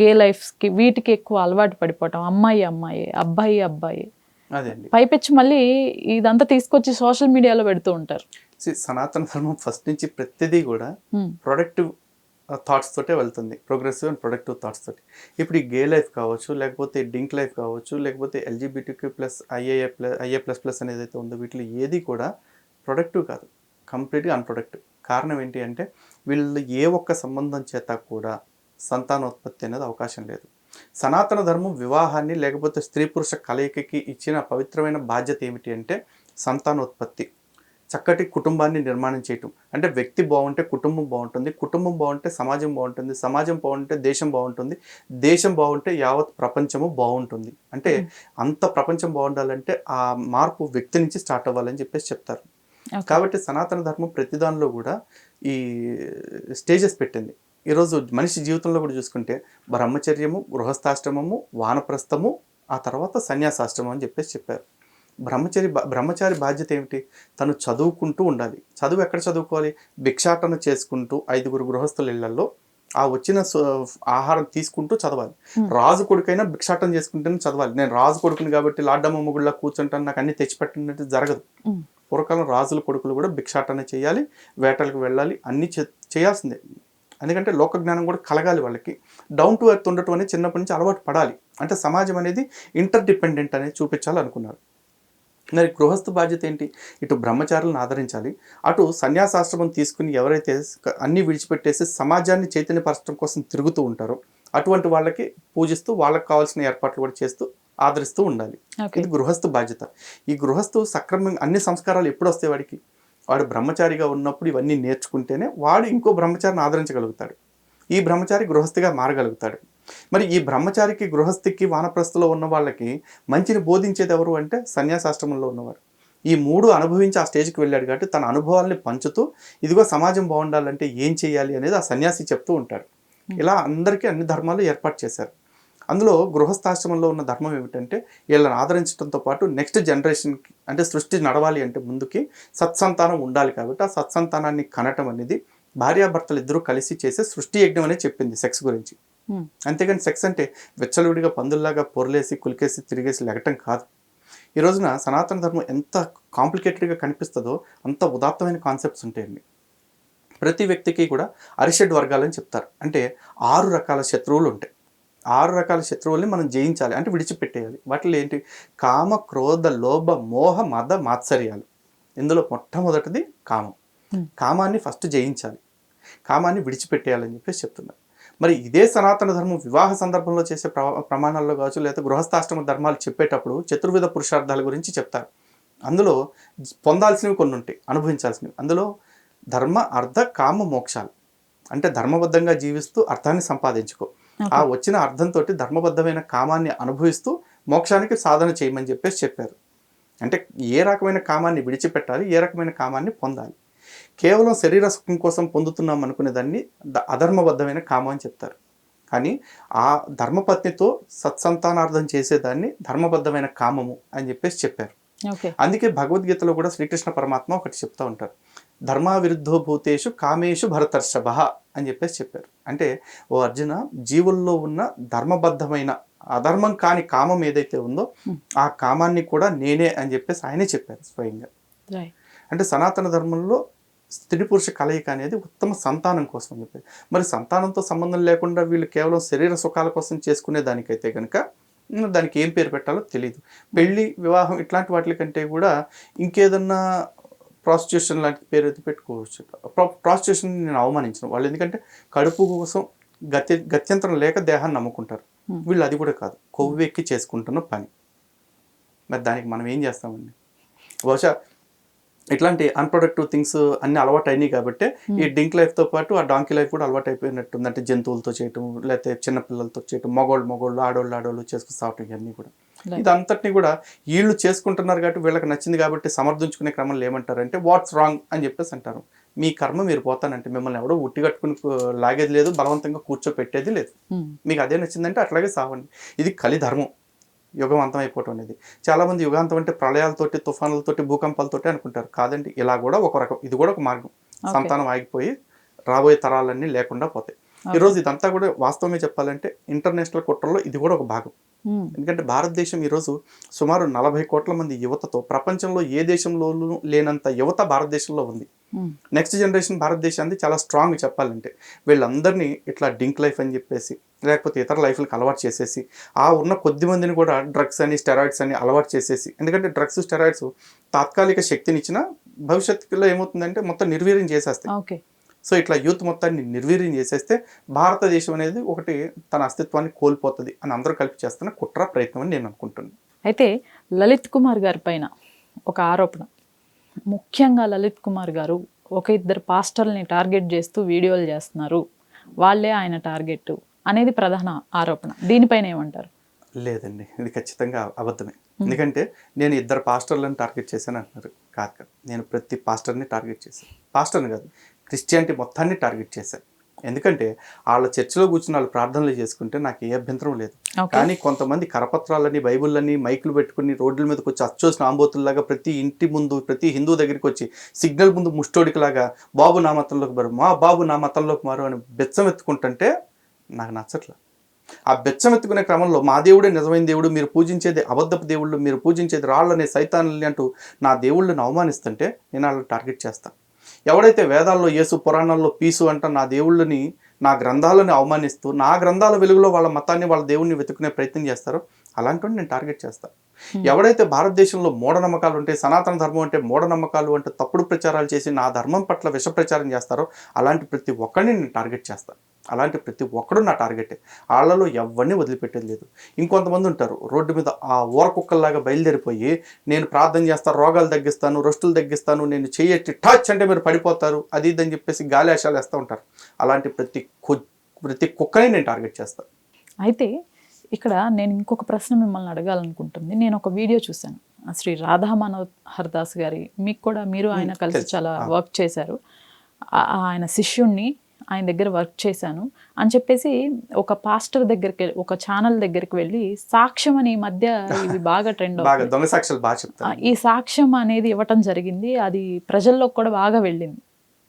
గే లైఫ్స్కి వీటికి ఎక్కువ అలవాటు పడిపోవటం, అమ్మాయి అబ్బాయి పైపెచ్చి మళ్ళీ ఇదంతా తీసుకొచ్చి సోషల్ మీడియాలో పెడుతూ ఉంటారు. సనాతన ధర్మం ఫస్ట్ నుంచి ప్రతిదీ కూడా ప్రొడక్టివ్ థాట్స్ తోటే వెళ్తుంది, ప్రోగ్రెసివ్ అండ్ ప్రొడక్టివ్ థాట్స్ తోటి. ఇప్పుడు ఈ గే లైఫ్ కావచ్చు, లేకపోతే డింక్ లైఫ్ కావచ్చు, లేకపోతే LGBTQ+IA++ అనేది అయితే ఉందో వీటిలో ఏది కూడా ప్రొడక్టివ్ కాదు, కంప్లీట్గా అన్ప్రొడక్టివ్. కారణం ఏంటి అంటే వీళ్ళు ఏ ఒక్క సంబంధం చేత కూడా సంతానోత్పత్తి అనేది అవకాశం లేదు. సనాతన ధర్మం వివాహాన్ని లేకపోతే స్త్రీ పురుష కలయికకి ఇచ్చిన పవిత్రమైన బాధ్యత ఏమిటి అంటే సంతానోత్పత్తి, చక్కటి కుటుంబాన్ని నిర్మాణం చేయటం. అంటే వ్యక్తి బాగుంటే కుటుంబం బాగుంటుంది, కుటుంబం బాగుంటే సమాజం బాగుంటుంది, సమాజం బాగుంటే దేశం బాగుంటుంది, దేశం బాగుంటే యావత్ ప్రపంచము బాగుంటుంది. అంటే అంత ప్రపంచం బాగుండాలంటే ఆ మార్పు వ్యక్తి నుంచి స్టార్ట్ అవ్వాలని చెప్పేసి చెప్తారు. కాబట్టి సనాతన ధర్మం ప్రతి దానిలో కూడా ఈ స్టేజెస్ పెట్టింది. ఈరోజు మనిషి జీవితంలో కూడా చూసుకుంటే బ్రహ్మచర్యము, గృహస్థాశ్రమము, వానప్రస్థము, ఆ తర్వాత సన్యాసాశ్రమం అని చెప్పేసి చెప్పారు. బ్రహ్మచారి బాధ్యత ఏమిటి? తను చదువుకుంటూ ఉండాలి. చదువు ఎక్కడ చదువుకోవాలి? భిక్షాటన చేసుకుంటూ 5 గృహస్థుల ఇళ్లలో ఆ వచ్చిన ఆహారం తీసుకుంటూ చదవాలి. రాజు కొడుకైనా భిక్షాటన చేసుకుంటూనే చదవాలి. నేను రాజు కొడుకుని కాబట్టి లాడ్డమ్మ మొగుళ్ళ కూర్చుంటాను, నాకు అన్ని తెచ్చిపెట్టినట్టు జరగదు. పూర్వకాలం రాజుల కొడుకులు కూడా భిక్షాటన చేయాలి, వేటలకు వెళ్ళాలి, అన్ని చేయాల్సిందే. ఎందుకంటే లోక జ్ఞానం కూడా కలగాలి వాళ్ళకి. డౌన్ టు ఎర్త్ ఉండటం అనేది చిన్నప్పటి నుంచి అలవాటు పడాలి. అంటే సమాజం అనేది ఇంటర్ డిపెండెంట్ అనేది చూపించాలనుకున్నారు. మరి గృహస్థ బాధ్యత ఏంటి? ఇటు బ్రహ్మచారులను ఆదరించాలి, అటు సన్యాసాశ్రమం తీసుకుని ఎవరైతే అన్నీ విడిచిపెట్టేసి సమాజాన్ని చైతన్యపరచడం కోసం తిరుగుతూ ఉంటారో అటువంటి వాళ్ళకి పూజిస్తూ వాళ్ళకి కావాల్సిన ఏర్పాట్లు కూడా చేస్తూ ఆదరిస్తూ ఉండాలి. ఇది గృహస్థ బాధ్యత. ఈ గృహస్థు సక్రమంగా అన్ని సంస్కారాలు ఎప్పుడు వస్తాయి వాడికి? వాడు బ్రహ్మచారిగా ఉన్నప్పుడు ఇవన్నీ నేర్చుకుంటేనే వాడు ఇంకో బ్రహ్మచారిని ఆదరించగలుగుతాడు. ఈ బ్రహ్మచారి గృహస్థిగా మారగలుగుతాడు. మరి ఈ బ్రహ్మచారికి, గృహస్థికి, వానప్రస్థలో ఉన్న వాళ్ళకి మంచిని బోధించేది ఎవరు అంటే సన్యాసాశ్రమంలో ఉన్నవారు. ఈ 3 అనుభవించి ఆ స్టేజ్కి వెళ్ళాడు కాబట్టి తన అనుభవాల్ని పంచుతూ ఇదిగో సమాజం బాగుండాలంటే ఏం చేయాలి అనేది ఆ సన్యాసి చెప్తూ ఉంటాడు. ఇలా అందరికీ అన్ని ధర్మాలు ఏర్పాటు చేశారు. అందులో గృహస్థాశ్రమంలో ఉన్న ధర్మం ఏమిటంటే వీళ్ళని ఆదరించడంతో పాటు నెక్స్ట్ జనరేషన్కి అంటే సృష్టి నడవాలి అంటే ముందుకి సత్సంతానం ఉండాలి కాబట్టి ఆ సత్సంతానాన్ని కనటం అనేది భార్యాభర్తలు ఇద్దరూ కలిసి చేసే సృష్టి యజ్ఞం అనేది చెప్పింది సెక్స్ గురించి. అంతేగాని సెక్స్ అంటే వెచ్చలవిడిగా పందుల్లాగా పొరలేసి కులికేసి తిరిగేసి లెగటం కాదు. ఈ రోజున సనాతన ధర్మం ఎంత కాంప్లికేటెడ్గా కనిపిస్తుందో అంత ఉదాత్తమైన కాన్సెప్ట్స్ ఉంటాయండి. ప్రతి వ్యక్తికి కూడా అరిషడ్ వర్గాలని చెప్తారు. అంటే 6 రకాల శత్రువులు ఉంటాయి. 6 రకాల శత్రువుల్ని మనం జయించాలి అంటే విడిచిపెట్టేయాలి. వాటిలో ఏంటి? కామ, క్రోధ, లోభ, మోహ, మద, మాత్సర్యాలు. ఇందులో మొట్టమొదటిది కామం. కామాన్ని ఫస్ట్ జయించాలి, కామాన్ని విడిచిపెట్టేయాలని చెప్పేసి చెప్తున్నారు. మరి ఇదే సనాతన ధర్మం వివాహ సందర్భంలో చేసే ప్రమాణాల్లో కావచ్చు, లేదా గృహస్థాశ్రమ ధర్మాలు చెప్పేటప్పుడు చతుర్విధ పురుషార్థాల గురించి చెప్తారు. అందులో పొందాల్సినవి కొన్ని ఉంటాయి, అనుభవించాల్సినవి. అందులో ధర్మ, అర్థ, కామ, మోక్షాలు. అంటే ధర్మబద్ధంగా జీవిస్తూ అర్థాన్ని సంపాదించుకో, ఆ వచ్చిన అర్థంతో ధర్మబద్ధమైన కామాన్ని అనుభవిస్తూ మోక్షానికి సాధన చేయమని చెప్పేసి చెప్పారు. అంటే ఏ రకమైన కామాన్ని విడిచిపెట్టాలి, ఏ రకమైన కామాన్ని పొందాలి. కేవలం శరీర సుఖం కోసం పొందుతున్నాం అనుకునే దాన్ని అధర్మబద్ధమైన కామం అని చెప్తారు. కానీ ఆ ధర్మపత్నితో సత్సంతానార్థం చేసేదాన్ని ధర్మబద్ధమైన కామము అని చెప్పేసి చెప్పారు. అందుకే భగవద్గీతలో కూడా శ్రీకృష్ణ పరమాత్మ ఒకటి చెప్తూ ఉంటారు, ధర్మ విరుద్ధో భూతేషు కామేషు భరతర్షభ అని చెప్పేసి చెప్పారు. అంటే ఓ అర్జున, జీవుల్లో ఉన్న ధర్మబద్ధమైన అధర్మం కాని కామం ఏదైతే ఉందో ఆ కామాన్ని కూడా నేనే అని చెప్పేసి ఆయనే చెప్పారు స్వయంగా. అంటే సనాతన ధర్మంలో స్త్రీ పురుష కలయిక అనేది ఉత్తమ సంతానం కోసం అని చెప్పారు. మరి సంతానంతో సంబంధం లేకుండా వీళ్ళు కేవలం శరీర సుఖాల కోసం చేసుకునే దానికైతే కనుక దానికి ఏం పేరు పెట్టాలో తెలియదు. పెళ్ళి, వివాహం ఇట్లాంటి వాటి కంటే కూడా ఇంకేదన్నా ప్రాస్టిట్యూషన్ లాంటి పేరు అయితే పెట్టుకోవచ్చు. ప్రాస్టిట్యూషన్ నేను అవమానించను వాళ్ళు, ఎందుకంటే కడుపు కోసం గత్యంతరం లేక దేహాన్ని నమ్ముకుంటారు. వీళ్ళు అది కూడా కాదు, కొవ్వెక్కి చేసుకుంటున్న పని. మరి దానికి మనం ఏం చేస్తామండి? బహుశా ఇట్లాంటి అన్ప్రొడక్టివ్ థింగ్స్ అన్ని అలవాటు అయినాయి కాబట్టి ఈ డింక్ లైఫ్తో పాటు ఆ డాంకీ లైఫ్ కూడా అలవాటు అయిపోయినట్టుంది. అంటే జంతువులతో చేయటం, లేకపోతే చిన్నపిల్లలతో చేయటం, మగోళ్ళు ఆడోళ్ళు చేసుకుని సావటం, ఇవన్నీ కూడా ఇదంతటినీ కూడా వీళ్ళు చేసుకుంటున్నారు కాబట్టి వీళ్ళకి నచ్చింది కాబట్టి సమర్థించుకునే క్రమంలో ఏమంటారంటే వాట్స్ రాంగ్ అని చెప్పేసి అంటారు. మీ కర్మ మీరు పోతానంటే మిమ్మల్ని ఎవడో ఉట్టి కట్టుకుని లాగేది లేదు, బలవంతంగా కూర్చోపెట్టేది లేదు. మీకు అదే నచ్చిందంటే అట్లాగే సావండి. ఇది కలి ధర్మం, యుగం అంతమైపోవటం అనేది. చాలామంది యుగాంతం అంటే ప్రళయాలతోటి, తుఫానులతోటి, భూకంపాలతోటి అనుకుంటారు. కాదండి, ఇలా కూడా ఒక రకం, ఇది కూడా ఒక మార్గం. సంతానం ఆగిపోయి రాబోయే తరాలన్నీ లేకుండా పోతాయి. ఈరోజు ఇదంతా కూడా వాస్తవమే చెప్పాలంటే ఇంటర్నేషనల్ కుట్రలో ఇది కూడా ఒక భాగం. ఎందుకంటే భారతదేశం ఈరోజు సుమారు 40 కోట్ల మంది యువతతో ప్రపంచంలో ఏ దేశంలోనూ లేనంత యువత భారతదేశంలో ఉంది. నెక్స్ట్ జనరేషన్ భారతదేశాన్ని చాలా స్ట్రాంగ్ చెప్పాలంటే వీళ్ళందరినీ ఇట్లా డింక్ లైఫ్ అని చెప్పేసి, లేకపోతే ఇతర లైఫ్లకు అలవాటు చేసేసి, ఆ ఉన్న కొద్ది మందిని కూడా డ్రగ్స్ అని, స్టెరాయిడ్స్ అని అలవాటు చేసేసి, ఎందుకంటే డ్రగ్స్, స్టెరాయిడ్స్ తాత్కాలిక శక్తిని ఇచ్చినా భవిష్యత్తులో ఏమవుతుందంటే మొత్తం నిర్వీర్యం చేసేస్తాయి. సో ఇట్లా యూత్ మొత్తాన్ని నిర్వీర్యం చేసేస్తే భారతదేశం అనేది ఒకటి తన అస్తిత్వాన్ని కోల్పోతుంది అని అందరూ కలిపి చేస్తున్న కుట్ర ప్రయత్నం అని నేను అనుకుంటున్నాను. అయితే లలిత్ కుమార్ గారి పైన ఒక ఆరోపణ, ముఖ్యంగా లలిత్ కుమార్ గారు ఒక ఇద్దరు పాస్టర్ని టార్గెట్ చేస్తూ వీడియోలు చేస్తున్నారు, వాళ్ళే ఆయన టార్గెట్ అనేది ప్రధాన ఆరోపణ. దీనిపైన ఏమంటారు? లేదండి, ఇది ఖచ్చితంగా అబద్ధమే. ఎందుకంటే నేను 2 పాస్టర్లను టార్గెట్ చేశాను అంటున్నారు. కాదు, నేను ప్రతి పాస్టర్ని టార్గెట్ చేశాను. పాస్టర్ని కాదు, క్రిస్టియానిటీ మొత్తాన్ని టార్గెట్ చేశాను. ఎందుకంటే వాళ్ళ చర్చిలో కూర్చుని వాళ్ళు ప్రార్థనలు చేసుకుంటే నాకు ఏ అభ్యంతరం లేదు. కానీ కొంతమంది కరపత్రాలని, బైబుల్లని, మైకులు పెట్టుకుని రోడ్ల మీదకి వచ్చి అచ్చోసిన ఆంబోతుల్లాగా ప్రతి ఇంటి ముందు, ప్రతి హిందూ దగ్గరికి వచ్చి సిగ్నల్ ముందు ముష్టోడికిలాగా బాబు నా మతంలోకి మారు, మా బాబు నా మతంలోకి మారు అని బెచ్చం ఎత్తుకుంటుంటే నాకు నచ్చట్లా. ఆ బెచ్చం ఎత్తుకునే క్రమంలో మా దేవుడే నిజమైన దేవుడు, మీరు పూజించేది అబద్ధపు దేవుళ్ళు, మీరు పూజించేది రాళ్ళనే సైతాన్ని అంటూ నా దేవుళ్ళని అవమానిస్తుంటే నేను వాళ్ళని టార్గెట్ చేస్తాను. ఎవడైతే వేదాల్లో యేసు, పురాణాల్లో పీసు అంట నా దేవుళ్ళని నా గ్రంథాలను అవమానిస్తూ నా గ్రంథాల వెలుగులో వాళ్ళ మతాన్ని వాళ్ళ దేవుణ్ణి వెతుకునే ప్రయత్నం చేస్తారో అలాంటి నేను టార్గెట్ చేస్తాను. ఎవడైతే భారతదేశంలో మూఢనమ్మకాలు ఉంటే, సనాతన ధర్మం అంటే మూఢనమ్మకాలు అంటే తప్పుడు ప్రచారాలు చేసి నా ధర్మం పట్ల విష ప్రచారం చేస్తారో అలాంటి ప్రతి ఒక్కరిని నేను టార్గెట్ చేస్తాను. అలాంటి ప్రతి ఒక్కడు నా టార్గెటే. వాళ్ళలో ఎవరిని వదిలిపెట్టేది లేదు. ఇంకొంతమంది ఉంటారు రోడ్డు మీద ఆ ఊరకుక్కల్లాగా బయలుదేరిపోయి నేను ప్రార్థన చేస్తాను, రోగాలు తగ్గిస్తాను, రొస్టులు తగ్గిస్తాను, నేను చెయ్యట్టి టచ్ అంటే మీరు పడిపోతారు, అది ఇదని చెప్పేసి గాలియాశాలు వేస్తూ ఉంటారు. అలాంటి ప్రతి కుక్కని నేను టార్గెట్ చేస్తాను. అయితే ఇక్కడ నేను ఇంకొక ప్రశ్న మిమ్మల్ని అడగాలనుకుంటుంది. నేను ఒక వీడియో చూశాను, శ్రీ రాధా మనోహర్ దాస్ గారి, మీరు ఆయన కలిసి చాలా వర్క్ చేశారు. ఆయన శిష్యుణ్ణి ఆయన దగ్గర వర్క్ చేశాను అని చెప్పేసి ఒక పాస్టర్ దగ్గరికి, ఒక ఛానల్ దగ్గరికి వెళ్ళి సాక్ష్యం అని ఈ మధ్య ఇవి బాగా ట్రెండ్ అవుతుంది, దొంగ సాక్ష్యాలు బాగా చెప్తారు. ఈ సాక్ష్యం అనేది ఇవ్వటం జరిగింది. అది ప్రజల్లోకి కూడా బాగా వెళ్ళింది,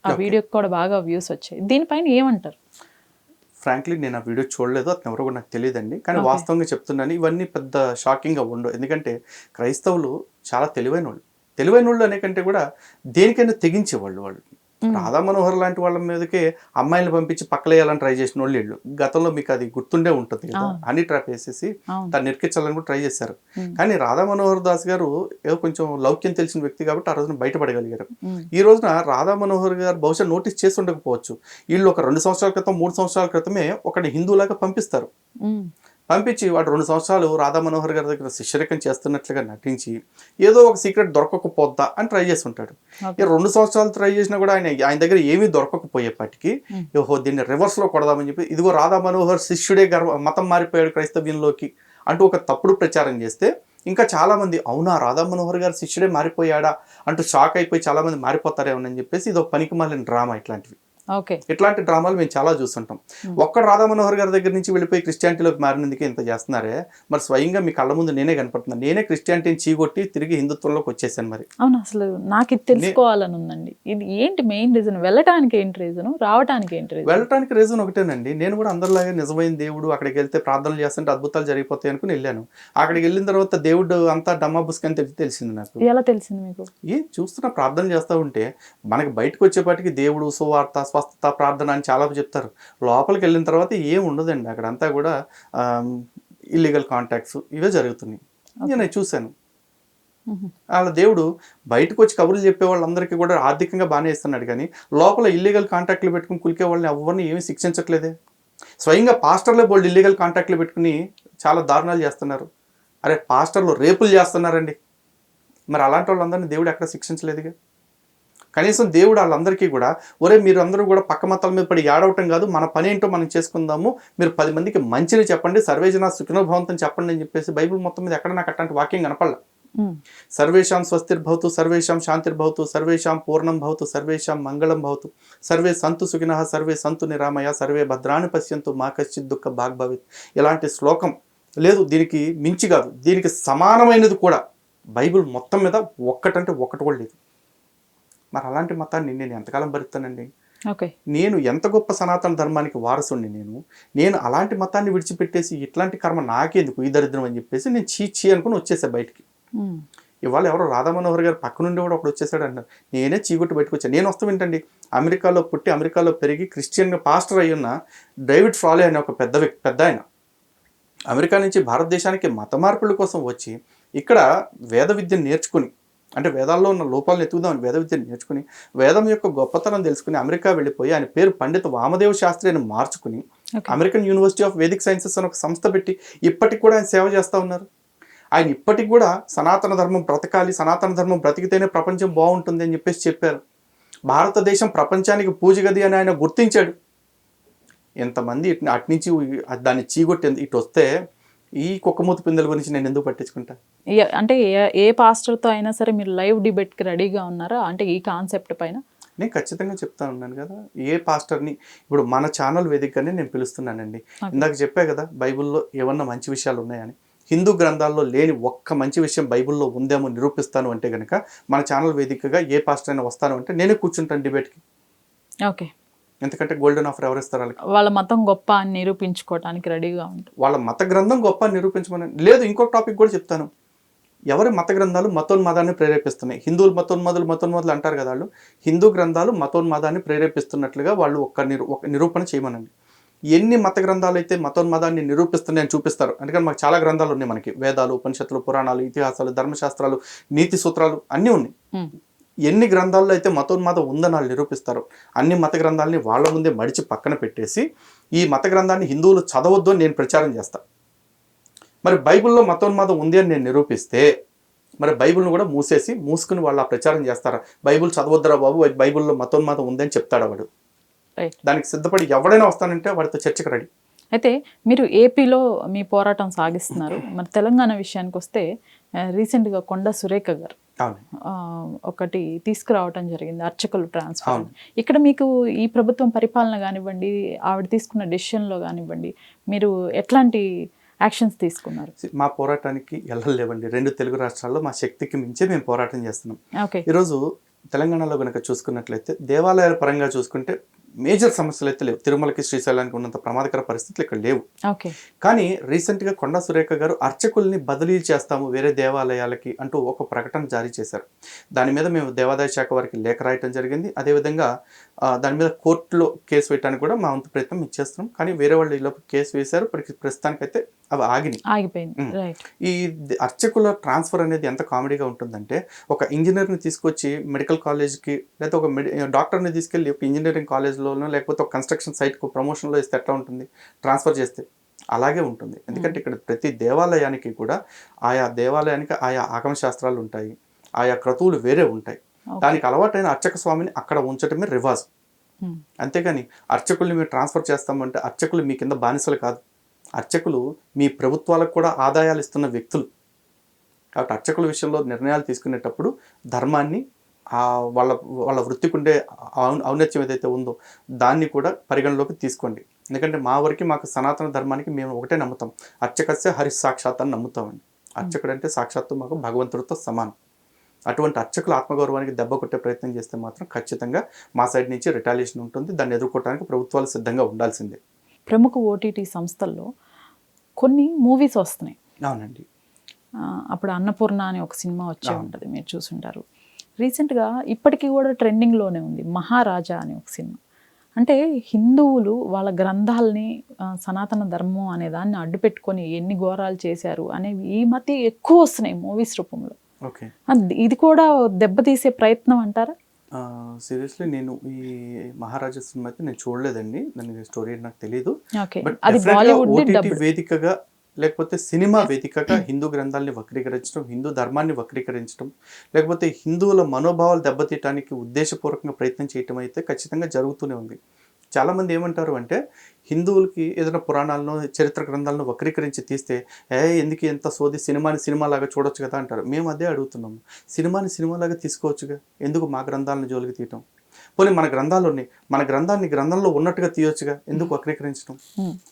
ఆ వీడియోకి కూడా బాగా వ్యూస్ వచ్చాయి. దీనిపైన ఏమంటారు? ఫ్రాంక్లీ నేను ఆ వీడియో చూడలేదు, అతను ఎవరో కూడా నాకు తెలియదండి. కానీ వాస్తవంగా చెప్తున్నాను, ఇవన్నీ పెద్ద షాకింగ్గా ఉండవు. ఎందుకంటే క్రైస్తవులు చాలా తెలివైన వాళ్ళు అనే కంటే కూడా దేనికైనా తెగించేవాళ్ళు. వాళ్ళు రాధా మనోహర్ లాంటి వాళ్ళ మీదకే అమ్మాయిలను పంపించి పక్కలేయాలని ట్రై చేసిన వాళ్ళు వీళ్ళు. గతంలో మీకు అది గుర్తుండే ఉంటుంది కదా, హనీ ట్రాప్ వేసేసి తను నిరికించాలని కూడా ట్రై చేశారు. కానీ రాధా మనోహర్ దాస్ గారు ఏదో కొంచెం లౌక్యం తెలిసిన వ్యక్తి కాబట్టి ఆ రోజున బయటపడగలిగారు. ఈ రోజున రాధా మనోహర్ గారు బహుశా నోటీస్ చేసి ఉండకపోవచ్చు. వీళ్ళు ఒక 2 సంవత్సరాల క్రితం 3 సంవత్సరాల క్రితమే ఒకటి హిందువులాగా పంపిస్తారు. పంపించి వాడు 2 సంవత్సరాలు రాధా మనోహర్ గారి దగ్గర శిష్యరికం చేస్తున్నట్లుగా నటించి ఏదో ఒక సీక్రెట్ దొరకకపోద్దా అని ట్రై చేసి ఉంటాడు. ఈ 2 సంవత్సరాలు ట్రై చేసినా కూడా ఆయన దగ్గర ఏమీ దొరకకపోయేపాటికి ఓహో దీన్ని రివర్స్లో కొడదామని చెప్పి ఇదిగో రాధా మనోహర్ శిష్యుడే మతం మారిపోయాడు క్రైస్తవ్యంలోకి అంటూ ఒక తప్పుడు ప్రచారం చేస్తే ఇంకా చాలామంది అవునా రాధా మనోహర్ గారు శిష్యుడే మారిపోయాడా అంటూ షాక్ అయిపోయి చాలామంది మారిపోతారేమోనని చెప్పేసి ఇది ఒక పనికిమాలిన డ్రామా. ఇట్లాంటి డ్రామాలు మేము చాలా చూస్తుంటాం. ఒక్క రాధా మనోహర్ గారి దగ్గర నుంచి వెళ్ళిపోయి క్రిస్టియానిటీలోకి మారినందుకే ఇంత చేస్తున్నారే, మరి స్వయంగా మీ కళ్ళ ముందు నేనే కనపడుతున్నాను. నేనే క్రిస్టియానిటీని చీగొట్టి తిరిగి హిందుత్వంలోకి వచ్చేసాను. మరి అవును, అసలు నాకు ఇది తెలుసుకోవాలని ఉందండి. ఇది ఏంటి మెయిన్ రీజన్? వెళ్ళటానికి ఏంటి రీజన్? రావడానికి ఏంటి రీజన్? వెళ్ళటానికి రీజన్ ఒకటేనండి. నేను కూడా అందరిలాగే నిజమైన దేవుడు అక్కడికి వెళ్తే ప్రార్థనలు చేస్తుంటే అద్భుతాలు జరిగిపోతాయి అనుకుని వెళ్ళాను. అక్కడికి వెళ్ళిన తర్వాత దేవుడు అంతా డమ్మా బుస్క్ అని తెలిసింది నాకు. ఎలా తెలిసింది మీకు? చూస్తున్నా ప్రార్థన చేస్తూ ఉంటే మనకి బయటకు వచ్చేపాటికి దేవుడు, సువార్త, స్వస్థత, ప్రార్థన అని చాలా చెప్తారు. లోపలికి వెళ్ళిన తర్వాత ఏం ఉండదండి. అక్కడంతా కూడా ఇల్లీగల్ కాంటాక్ట్స్ ఇవే జరుగుతున్నాయి. నేను చూశాను. వాళ్ళ దేవుడు బయటకు వచ్చి కబుర్లు చెప్పే వాళ్ళందరికీ కూడా ఆర్థికంగా బాగానే ఇస్తున్నాడు, కానీ లోపల ఇల్లీగల్ కాంటాక్ట్లు పెట్టుకుని కులికే వాళ్ళని ఎవరిని ఏమీ శిక్షించట్లేదే. స్వయంగా పాస్టర్లే బోల్డ్ ఇల్లీగల్ కాంటాక్ట్లు పెట్టుకుని చాలా దారుణాలు చేస్తున్నారు. అరే పాస్టర్లు రేపులు చేస్తున్నారండి. మరి అలాంటి వాళ్ళందరినీ దేవుడు ఎక్కడ శిక్షించలేదుగా. కనీసం దేవుడు వాళ్ళందరికీ కూడా ఒరే మీరు అందరూ కూడా పక్క మతాల మీద పడి ఏడవటం కాదు, మన పని ఏంటో మనం చేసుకుందాము, మీరు 10 మందికి మంచిని చెప్పండి, సర్వేజన సుఖినోభవంతం చెప్పండి అని చెప్పేసి బైబిల్ మొత్తం మీద ఎక్కడ నాకు అట్లాంటి వాక్యం కనపడలా. సర్వేషాం స్వస్తిర్భవతు, సర్వేషాం శాంతిర్భవతు, సర్వేషాం పూర్ణం భవతు, సర్వేషాం మంగళం భవతు, సర్వే సంతు సుఖినః, సర్వే సంతు నిరామయ, సర్వే భద్రాణి పశ్యంతు, మా కశ్చిత్ దుఃఖ భాగ్ భవేత్. ఇలాంటి శ్లోకం లేదు, దీనికి మించి కాదు, దీనికి సమానమైనది కూడా బైబిల్ మొత్తం మీద ఒక్కటంటే ఒక్కటి కూడా లేదు. మరి అలాంటి మతాన్ని నేను ఎంతకాలం భరిస్తానండి? నేను ఎంత గొప్ప సనాతన ధర్మానికి వారసుని నేను అలాంటి మతాన్ని విడిచిపెట్టేసి ఇట్లాంటి కర్మ నాకెందుకు, ఈ దరిద్రం అని చెప్పేసి నేను చీ అనుకుని వచ్చేసా బయటికి. ఇవాళ ఎవరో రాధా మనోహర్ గారు పక్క నుండి కూడా ఒకడు వచ్చేసాడు అన్నారు. నేనే చీకొట్టి బయటకు వచ్చాను. నేను వస్తూ ఏంటండి, అమెరికాలో పుట్టి అమెరికాలో పెరిగి క్రిస్టియన్గా పాస్టర్ అయ్యున్న డేవిడ్ ఫ్రాలే అనే ఒక పెద్ద ఆయన అమెరికా నుంచి భారతదేశానికి మత మార్పుల కోసం వచ్చి ఇక్కడ వేద విద్యను నేర్చుకుని, అంటే వేదాల్లో ఉన్న లోపాలను ఎత్తుకుదామని వేద విద్యను నేర్చుకుని వేదం యొక్క గొప్పతనం తెలుసుకుని అమెరికా వెళ్ళిపోయి ఆయన పేరు పండిత వామదేవ శాస్త్రి అని మార్చుకుని American university of Vedic sciences అని ఒక సంస్థ పెట్టి ఇప్పటికి కూడా ఆయన సేవ చేస్తూ ఉన్నారు. ఆయన ఇప్పటికి కూడా సనాతన ధర్మం బ్రతకాలి, సనాతన ధర్మం బ్రతికితేనే ప్రపంచం బాగుంటుంది అని చెప్పేసి చెప్పారు. భారతదేశం ప్రపంచానికి పూజగది అని ఆయన గుర్తించాడు. ఎంతమంది అట్నుంచి దాన్ని చీగొట్టి ఇటు వస్తే ఈ కుక్కమూతి పిందెల గురించి నేను ఎందుకు పట్టించుకుంటా? అంటే ఏ పాస్టర్తో అయినా సరే మీరు లైవ్ డిబేట్కి రెడీగా ఉన్నారా? అంటే ఈ కాన్సెప్ట్ పైన నేను ఖచ్చితంగా చెప్తా ఉన్నాను కదా. ఏ పాస్టర్ని ఇప్పుడు మన ఛానల్ వేదికగానే నేను పిలుస్తున్నానండి. ఇందాక చెప్పా కదా బైబిల్లో ఏమన్నా మంచి విషయాలు ఉన్నాయని. హిందూ గ్రంథాల్లో లేని ఒక్క మంచి విషయం బైబిల్లో ఉందేమో నిరూపిస్తాను అంటే కనుక మన ఛానల్ వేదికగా ఏ పాస్టర్ అయినా వస్తాను అంటే నేనే కూర్చుంటాను డిబేట్కి. ఓకే, ఎందుకంటే గోల్డెన్ ఆఫర్ ఎవరు ఇస్తారు? వాళ్ళ మతం గొప్ప అని నిరూపించుకోవడానికి రెడీగా ఉంటారు. వాళ్ళ మత గ్రంథం గొప్ప అని నిరూపించమని లేదు. ఇంకొక టాపిక్ కూడా చెప్తాను. ఎవరి మత గ్రంథాలు మతోన్మాదాన్ని ప్రేరేపిస్తున్నాయి. హిందువులు మతోన్మాదులు అంటారు కదా వాళ్ళు. హిందూ గ్రంథాలు మతోన్మాదాన్ని ప్రేరేపిస్తున్నట్లుగా వాళ్ళు ఒక నిరూపణ చేయమనండి. ఎన్ని మత గ్రంథాలు అయితే మతోన్మాదాన్ని నిరూపిస్తున్నాయని చూపిస్తారు. అందుకని మాకు చాలా గ్రంథాలు ఉన్నాయి. మనకి వేదాలు, ఉపనిషత్తులు, పురాణాలు, ఇతిహాసాలు, ధర్మశాస్త్రాలు, నీతి సూత్రాలు అన్నీ ఉన్నాయి. ఎన్ని గ్రంథాల్లో అయితే మతోన్మాదం ఉందని వాళ్ళు నిరూపిస్తారు, అన్ని మత గ్రంథాలని వాళ్ళ ముందే మడిచి పక్కన పెట్టేసి ఈ మత గ్రంథాన్ని హిందువులు చదవద్దు అని నేను ప్రచారం చేస్తాను. మరి బైబిల్లో మతోన్మాదం ఉంది అని నేను నిరూపిస్తే మరి బైబిల్ను కూడా మూసుకుని వాళ్ళు ఆ ప్రచారం చేస్తారా? బైబిల్ చదవద్దురా బాబు, బైబిల్లో మతోన్మాదం ఉంది అని చెప్తాడు వాడు. దానికి సిద్ధపడి ఎవడైనా వస్తానంటే వాడితో చర్చకు రెడీ. అయితే మీరు ఏపీలో మీ పోరాటం సాగిస్తున్నారు. మరి తెలంగాణ విషయానికి వస్తే రీసెంట్గా కొండా సురేఖ గారు ఒకటి తీసుకురావటం జరిగింది, అర్చకులు ట్రాన్స్ఫర్. ఇక్కడ మీకు ఈ ప్రభుత్వం పరిపాలన కానివ్వండి, ఆవిడ తీసుకున్న డెసిషన్లో కానివ్వండి, మీరు ఎట్లాంటి యాక్షన్స్ తీసుకున్నారు? మా పోరాటానికి వెళ్ళలేవండి. 2 తెలుగు రాష్ట్రాల్లో మా శక్తికి మించే మేము పోరాటం చేస్తున్నాం. ఓకే. ఈరోజు తెలంగాణలో కనుక చూసుకున్నట్లయితే దేవాలయాల పరంగా చూసుకుంటే మేజర్ సమస్యలు అయితే లేవు. తిరుమలకి, శ్రీశైలానికి ఉన్నంత ప్రమాదకర పరిస్థితులు ఇక్కడ లేవు. కానీ రీసెంట్గా కొండా సురేఖ గారు అర్చకుల్ని బదిలీ చేస్తాము వేరే దేవాలయాలకి అంటూ ఒక ప్రకటన జారీ చేశారు. దాని మీద మేము దేవాదాయ శాఖ వారికి లేఖ రాయటం జరిగింది. అదేవిధంగా దాని మీద కోర్టులో కేసు వేయడానికి కూడా మా వంతు ప్రయత్నం ఇచ్చేస్తున్నాం. కానీ వేరే వాళ్ళు ఈలోపు కేసు వేశారు. ప్రస్తుతానికైతే అవి ఆగిపోయింది. ఈ అర్చకుల ట్రాన్స్ఫర్ అనేది ఎంత కామెడీగా ఉంటుందంటే, ఒక ఇంజనీర్ని తీసుకొచ్చి మెడికల్ కాలేజ్కి, లేకపోతే ఒక డాక్టర్ని తీసుకెళ్ళి ఒక ఇంజనీరింగ్ కాలేజ్లోనో లేకపోతే ఒక కన్స్ట్రక్షన్ సైట్కు ప్రమోషన్లో ఇస్తే ఎట్లా ఉంటుంది? ట్రాన్స్ఫర్ చేస్తే అలాగే ఉంటుంది. ఎందుకంటే ఇక్కడ ప్రతి దేవాలయానికి కూడా ఆయా దేవాలయానికి ఆయా ఆగమ శాస్త్రాలు ఉంటాయి, ఆయా క్రతువులు వేరే ఉంటాయి. దానికి అలవాటైన అర్చక స్వామిని అక్కడ ఉంచటమే రివాజు. అంతేగాని అర్చకుల్ని మీరు ట్రాన్స్ఫర్ చేస్తామంటే అర్చకులు మీ కింద బానిసలు కాదు. అర్చకులు మీ ప్రభుత్వాలకు కూడా ఆదాయాలు ఇస్తున్న వ్యక్తులు. కాబట్టి అర్చకుల విషయంలో నిర్ణయాలు తీసుకునేటప్పుడు ధర్మాన్ని, వాళ్ళ వాళ్ళ వృత్తికి ఉండే ఔన్నత్యం ఏదైతే ఉందో దాన్ని కూడా పరిగణలోకి తీసుకోండి. ఎందుకంటే మాకు సనాతన ధర్మానికి మేము ఒకటే నమ్ముతాం, అర్చకస్య హరిసాక్షాత్ అని నమ్ముతామండి. అర్చకుడు అంటే సాక్షాత్తు మాకు భగవంతుడితో సమానం. అటువంటి అర్చకుల ఆత్మగౌరవానికి దెబ్బ కొట్టే ప్రయత్నం చేస్తే మాత్రం ఖచ్చితంగా మా సైడ్ నుంచి రిటాలియేషన్ ఉంటుంది. దాన్ని ఎదుర్కోవడానికి ప్రభుత్వాలు సిద్ధంగా ఉండాల్సిందే. ప్రముఖ ఓటీటీ సంస్థల్లో కొన్ని మూవీస్ వస్తున్నాయి. అవునండి. అప్పుడు అన్నపూర్ణ అని ఒక సినిమా వచ్చే ఉంటుంది, మీరు చూసుంటారు. రీసెంట్గా ఇప్పటికీ కూడా ట్రెండింగ్లోనే ఉంది మహారాజా అని ఒక సినిమా. అంటే హిందువులు వాళ్ళ గ్రంథాలని, సనాతన ధర్మం అనే దాన్ని అడ్డు పెట్టుకొని ఎన్ని ఘోరాలు చేశారు అనేవి ఈ మధ్య ఎక్కువ వస్తున్నాయి మూవీస్ రూపంలో. ఇది కూడా దెబ్బతీసే ప్రయత్నం అంటారా? సీరియస్లీ నేను ఈ మహారాజా సినిమా అయితే నేను చూడలేదండి. దాని స్టోరీ నాకు తెలియదు. ఓటీటీ వేదికగా లేకపోతే సినిమా వేదికగా హిందూ గ్రంథాలని వక్రీకరించడం, హిందూ ధర్మాన్ని వక్రీకరించడం, లేకపోతే హిందువుల మనోభావాలు దెబ్బతీయడానికి ఉద్దేశపూర్వకంగా ప్రయత్నం చేయటం అయితే ఖచ్చితంగా జరుగుతూనే ఉంది. చాలామంది ఏమంటారు అంటే, హిందువులకి ఏదైనా పురాణాలను, చరిత్ర గ్రంథాలను వక్రీకరించి తీస్తే ఎందుకు ఎంత సోది, సినిమాలాగా చూడొచ్చు కదా అంటారు. మేము అదే అడుగుతున్నాము, సినిమాలాగా తీసుకోవచ్చుగా, ఎందుకు మా గ్రంథాలను జోలికి తీయటం? పోనీ మన గ్రంథాలు ఉన్నాయి, మన గ్రంథంలో ఉన్నట్టుగా తీయొచ్చుగా, ఎందుకు వక్రీకరించడం?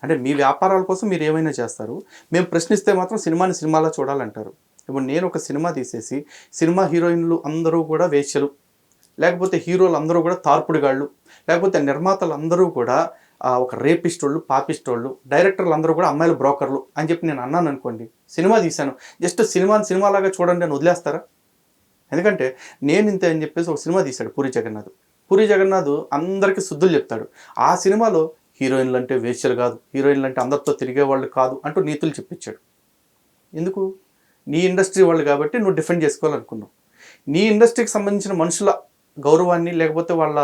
అంటే మీ వ్యాపారాల కోసం మీరు ఏమైనా చేస్తారు, మేము ప్రశ్నిస్తే మాత్రం సినిమాలా చూడాలంటారు. ఇప్పుడు నేను ఒక సినిమా తీసేసి సినిమా హీరోయిన్లు అందరూ కూడా వేశ్యలు, లేకపోతే హీరోలు అందరూ కూడా తార్పుడిగాళ్ళు, లేకపోతే నిర్మాతలు అందరూ కూడా ఒక రేపిస్టోళ్ళు, పాపిస్టోళ్ళు, డైరెక్టర్లు అందరూ కూడా అమ్మాయిల బ్రోకర్లు అని చెప్పి నేను అన్నాను అనుకోండి, సినిమా తీశాను, జస్ట్ సినిమాలాగా చూడండి అని వదిలేస్తారా? ఎందుకంటే నేను ఇంతే అని చెప్పేసి ఒక సినిమా తీశాడు పూరి జగన్నాథ్ అందరికీ శుద్ధులు చెప్తాడు. ఆ సినిమాలో హీరోయిన్లు అంటే వేశ్యలు కాదు, హీరోయిన్లు అంటే అందరితో తిరిగేవాళ్ళు కాదు అంటూ నీతులు చెప్పించాడు. ఎందుకు? నీ ఇండస్ట్రీ వాళ్ళు కాబట్టి నువ్వు డిఫెండ్ చేసుకోవాలనుకున్నావు. నీ ఇండస్ట్రీకి సంబంధించిన మనుషుల గౌరవాన్ని లేకపోతే వాళ్ళ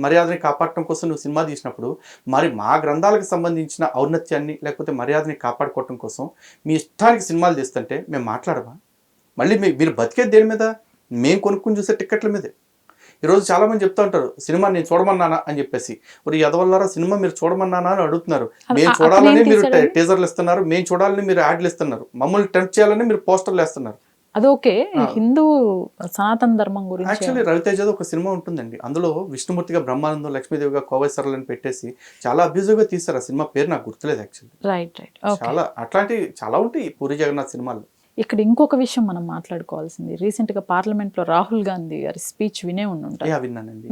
మర్యాదని కాపాడటం కోసం నువ్వు సినిమా తీసినప్పుడు, మరి మా గ్రంథాలకు సంబంధించిన ఔన్నత్యాన్ని లేకపోతే మర్యాదని కాపాడుకోవటం కోసం మీ ఇష్టానికి సినిమాలు తీస్తుంటే మేము మాట్లాడమా? మళ్ళీ మీరు బతికేది దేని మీద? మేము కొనుక్కుని చూసే టిక్కెట్ల మీదే. ఈరోజు చాలామంది చెప్తూ ఉంటారు, సినిమా నేను చూడమన్నానా అని చెప్పేసి. మరి ఎదవల్లారా, సినిమా మీరు చూడమన్నానా అని అడుగుతున్నారు. మేము చూడాలని మీరు టీజర్లు ఇస్తున్నారు, మేము చూడాలని మీరు యాడ్లు ఇస్తున్నారు, మమ్మల్ని టెంప్ట్ చేయాలని మీరు పోస్టర్లు వేస్తున్నారు. అదొకే హిందూ సనాతన ధర్మం గురించి. యాక్చువల్లీ రవితేజది ఒక సినిమా ఉంటుందండి, అందులో విష్ణుమూర్తిగా బ్రహ్మానందం, లక్ష్మీదేవిగా కోవైసర్లని పెట్టేసి చాలా అబ్యూజివ్గా తీస్తారు. ఆ సినిమా పేరు నాకు గుర్తులేదు యాక్చువల్లీ. రైట్. చాలా అట్లాంటివి చాలా ఉంటాయి పూరి జగన్నాథ్ సినిమాలు. ఇక్కడ ఇంకొక విషయం మనం మాట్లాడుకోవాల్సింది, రీసెంట్గా పార్లమెంట్లో రాహుల్ గాంధీ గారి స్పీచ్ వినే ఉంటారు. విన్నానండి.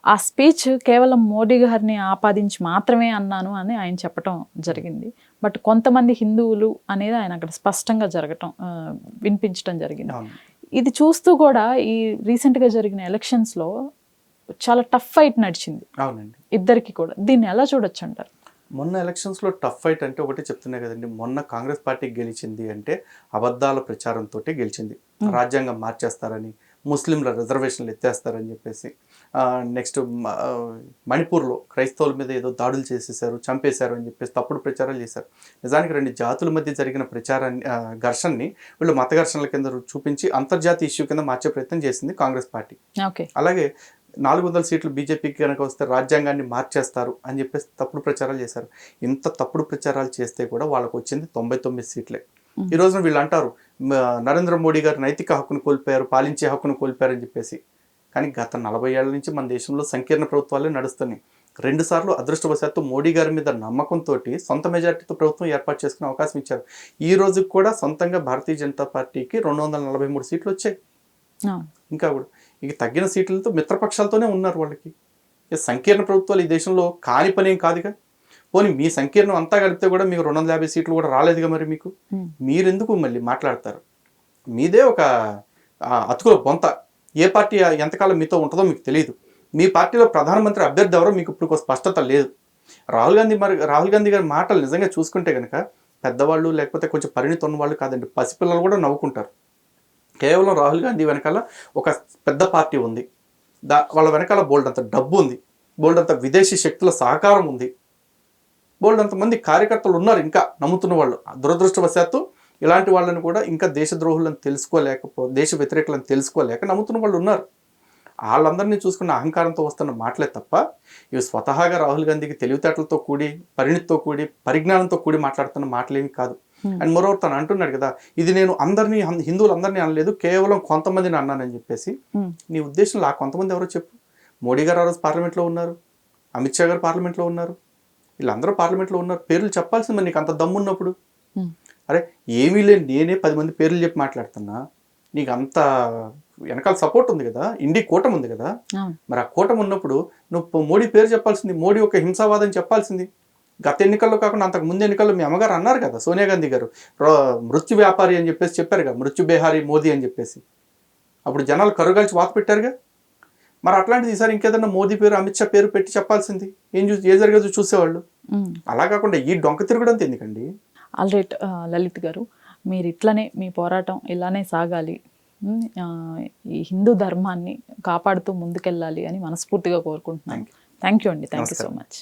ఆ స్పీచ్ కేవలం మోడీ గారిని ఆపాదించి మాత్రమే అన్నాను అని ఆయన చెప్పటం జరిగింది. బట్ కొంతమంది హిందువులు అనేది ఆయన అక్కడ స్పష్టంగా వినిపించడం జరిగింది. అవును. ఇది చూస్తూ కూడా ఈ రీసెంట్గా జరిగిన ఎలక్షన్స్లో చాలా టఫ్ ఫైట్ నడిచింది అవునండి. ఇద్దరికి కూడా. దీన్ని ఎలా చూడొచ్చు అంటారు? మొన్న ఎలక్షన్స్లో టఫ్ ఫైట్ అంటే ఒకటి చెప్తున్నా కదండి, మొన్న కాంగ్రెస్ పార్టీ గెలిచింది అంటే అబద్ధాల ప్రచారంతో గెలిచింది. రాజ్యాంగం మార్చేస్తారని, ముస్లింల రిజర్వేషన్లు ఎత్తేస్తారని చెప్పేసి, నెక్స్ట్ మణిపూర్లో క్రైస్తవుల మీద ఏదో దాడులు చేసేసారు, చంపేశారు అని చెప్పేసి తప్పుడు ప్రచారాలు చేశారు. నిజానికి రెండు జాతుల మధ్య జరిగిన ప్రచారాన్ని ఘర్షణని వీళ్ళు మత ఘర్షణల కింద చూపించి అంతర్జాతీయ ఇష్యూ కింద మార్చే ప్రయత్నం చేసింది కాంగ్రెస్ పార్టీ. ఓకే. అలాగే 400 సీట్లు బీజేపీకి కనుక వస్తే రాజ్యాంగాన్ని మార్చేస్తారు అని చెప్పేసి తప్పుడు ప్రచారాలు చేశారు. ఇంత తప్పుడు ప్రచారాలు చేస్తే కూడా వాళ్ళకు వచ్చింది 99 సీట్లే. ఈ రోజున వీళ్ళు అంటారు నరేంద్ర మోడీ గారు నైతిక హక్కును కోల్పోయారు, పాలించే హక్కును కోల్పోయారు అని చెప్పేసి. కానీ గత 40 ఏళ్ల నుంచి మన దేశంలో సంకీర్ణ ప్రభుత్వాలే నడుస్తున్నాయి. 2 సార్లు అదృష్టవశాత్తు మోడీ గారి మీద నమ్మకంతో సొంత మెజార్టీతో ప్రభుత్వం ఏర్పాటు చేసుకునే అవకాశం ఇచ్చారు. ఈ రోజుకి కూడా సొంతంగా భారతీయ జనతా పార్టీకి 243 సీట్లు వచ్చాయి. ఇంకా కూడా ఇక తగ్గిన సీట్లతో మిత్రపక్షాలతోనే ఉన్నారు వాళ్ళకి. సంకీర్ణ ప్రభుత్వాలు ఈ దేశంలో కాని పని ఏం కాదుగా. పోనీ మీ సంకీర్ణం అంతా కలిపితే కూడా మీకు 250 సీట్లు కూడా రాలేదుగా. మరి మీకు మీరెందుకు మళ్ళీ మాట్లాడతారు? మీదే ఒక అతుకుల బొంత. ఏ పార్టీ ఎంతకాలం మీతో ఉంటుందో మీకు తెలియదు. మీ పార్టీలో ప్రధానమంత్రి అభ్యర్థి ఎవరో మీకు ఇప్పుడు స్పష్టత లేదు. రాహుల్ గాంధీ గారి మాటలు నిజంగా చూసుకుంటే కనుక పెద్దవాళ్ళు లేకపోతే కొంచెం పరిణితి ఉన్న వాళ్ళు కాదండి, పసిపిల్లలు కూడా నవ్వుకుంటారు. కేవలం రాహుల్ గాంధీ వెనకాల ఒక పెద్ద పార్టీ ఉంది, వాళ్ళ వెనకాల బోల్డ్ అంత డబ్బు ఉంది, బోల్డ్ అంత విదేశీ శక్తుల సహకారం ఉంది, బోల్డ్ అంతమంది కార్యకర్తలు ఉన్నారు ఇంకా నమ్ముతున్న వాళ్ళు. దురదృష్టవశాత్తు ఇలాంటి వాళ్ళని కూడా ఇంకా దేశద్రోహులను దేశ వ్యతిరేకులను తెలుసుకోలేక నమ్ముతున్న వాళ్ళు ఉన్నారు. వాళ్ళందరినీ చూసుకున్న అహంకారంతో వస్తున్న మాటలే తప్ప ఇవి స్వతహాగా రాహుల్ గాంధీకి తెలివితేటలతో కూడి, పరిణితితో కూడి, పరిజ్ఞానంతో కూడి మాట్లాడుతున్న మాటలేమి కాదు. అండ్ మరోవర్ తను అంటున్నాడు కదా, ఇది నేను హిందువులందరినీ అనలేదు, కేవలం కొంతమందిని అన్నానని చెప్పేసి. నీ ఉద్దేశంలో ఆ కొంతమంది ఎవరో చెప్పు. మోడీ గారు ఆ రోజు పార్లమెంట్లో ఉన్నారు, అమిత్ షా గారు పార్లమెంట్లో ఉన్నారు, వీళ్ళందరూ పార్లమెంట్లో ఉన్నారు. పేర్లు చెప్పాల్సింది మరి నీకు అంత దమ్మున్నప్పుడు. అరే ఏమీ లేదు, నేనే 10 మంది పేర్లు చెప్పి మాట్లాడుతున్నా, నీకు అంత వెనకాల సపోర్ట్ ఉంది కదా, ఇండి కూటమి ఉంది కదా. మరి ఆ కూటమి ఉన్నప్పుడు నువ్వు మోడీ పేరు చెప్పాల్సింది, మోడీ ఒక హింసావాదం చెప్పాల్సింది. గత ఎన్నికల్లో కాకుండా అంతకు ముందు ఎన్నికల్లో మీ అమ్మగారు అన్నారు కదా, సోనియా గాంధీ గారు మృత్యు వ్యాపారి అని చెప్పేసి చెప్పారు కదా, మృత్యు బేహారీ మోదీ అని చెప్పేసి. అప్పుడు జనాలు కరుగాల్చి వాత పెట్టారుగా. మరి అట్లాంటిది ఈసారి ఇంకేదన్నా మోదీ పేరు, అమిత్ షా పేరు పెట్టి చెప్పాల్సింది. ఏ జరిగేదో చూసేవాళ్ళు. అలా కాకుండా ఈ డొంక తిరగడం ఎందుకండి? ఆల్రైట్ లలిత్ గారు, మీరు ఇట్లనే మీ పోరాటం ఇలానే సాగాలి, ఈ హిందూ ధర్మాన్ని కాపాడుతూ ముందుకెళ్ళాలి అని మనస్ఫూర్తిగా కోరుకుంటున్నాను. థ్యాంక్ యూ అండి. Thank you so much.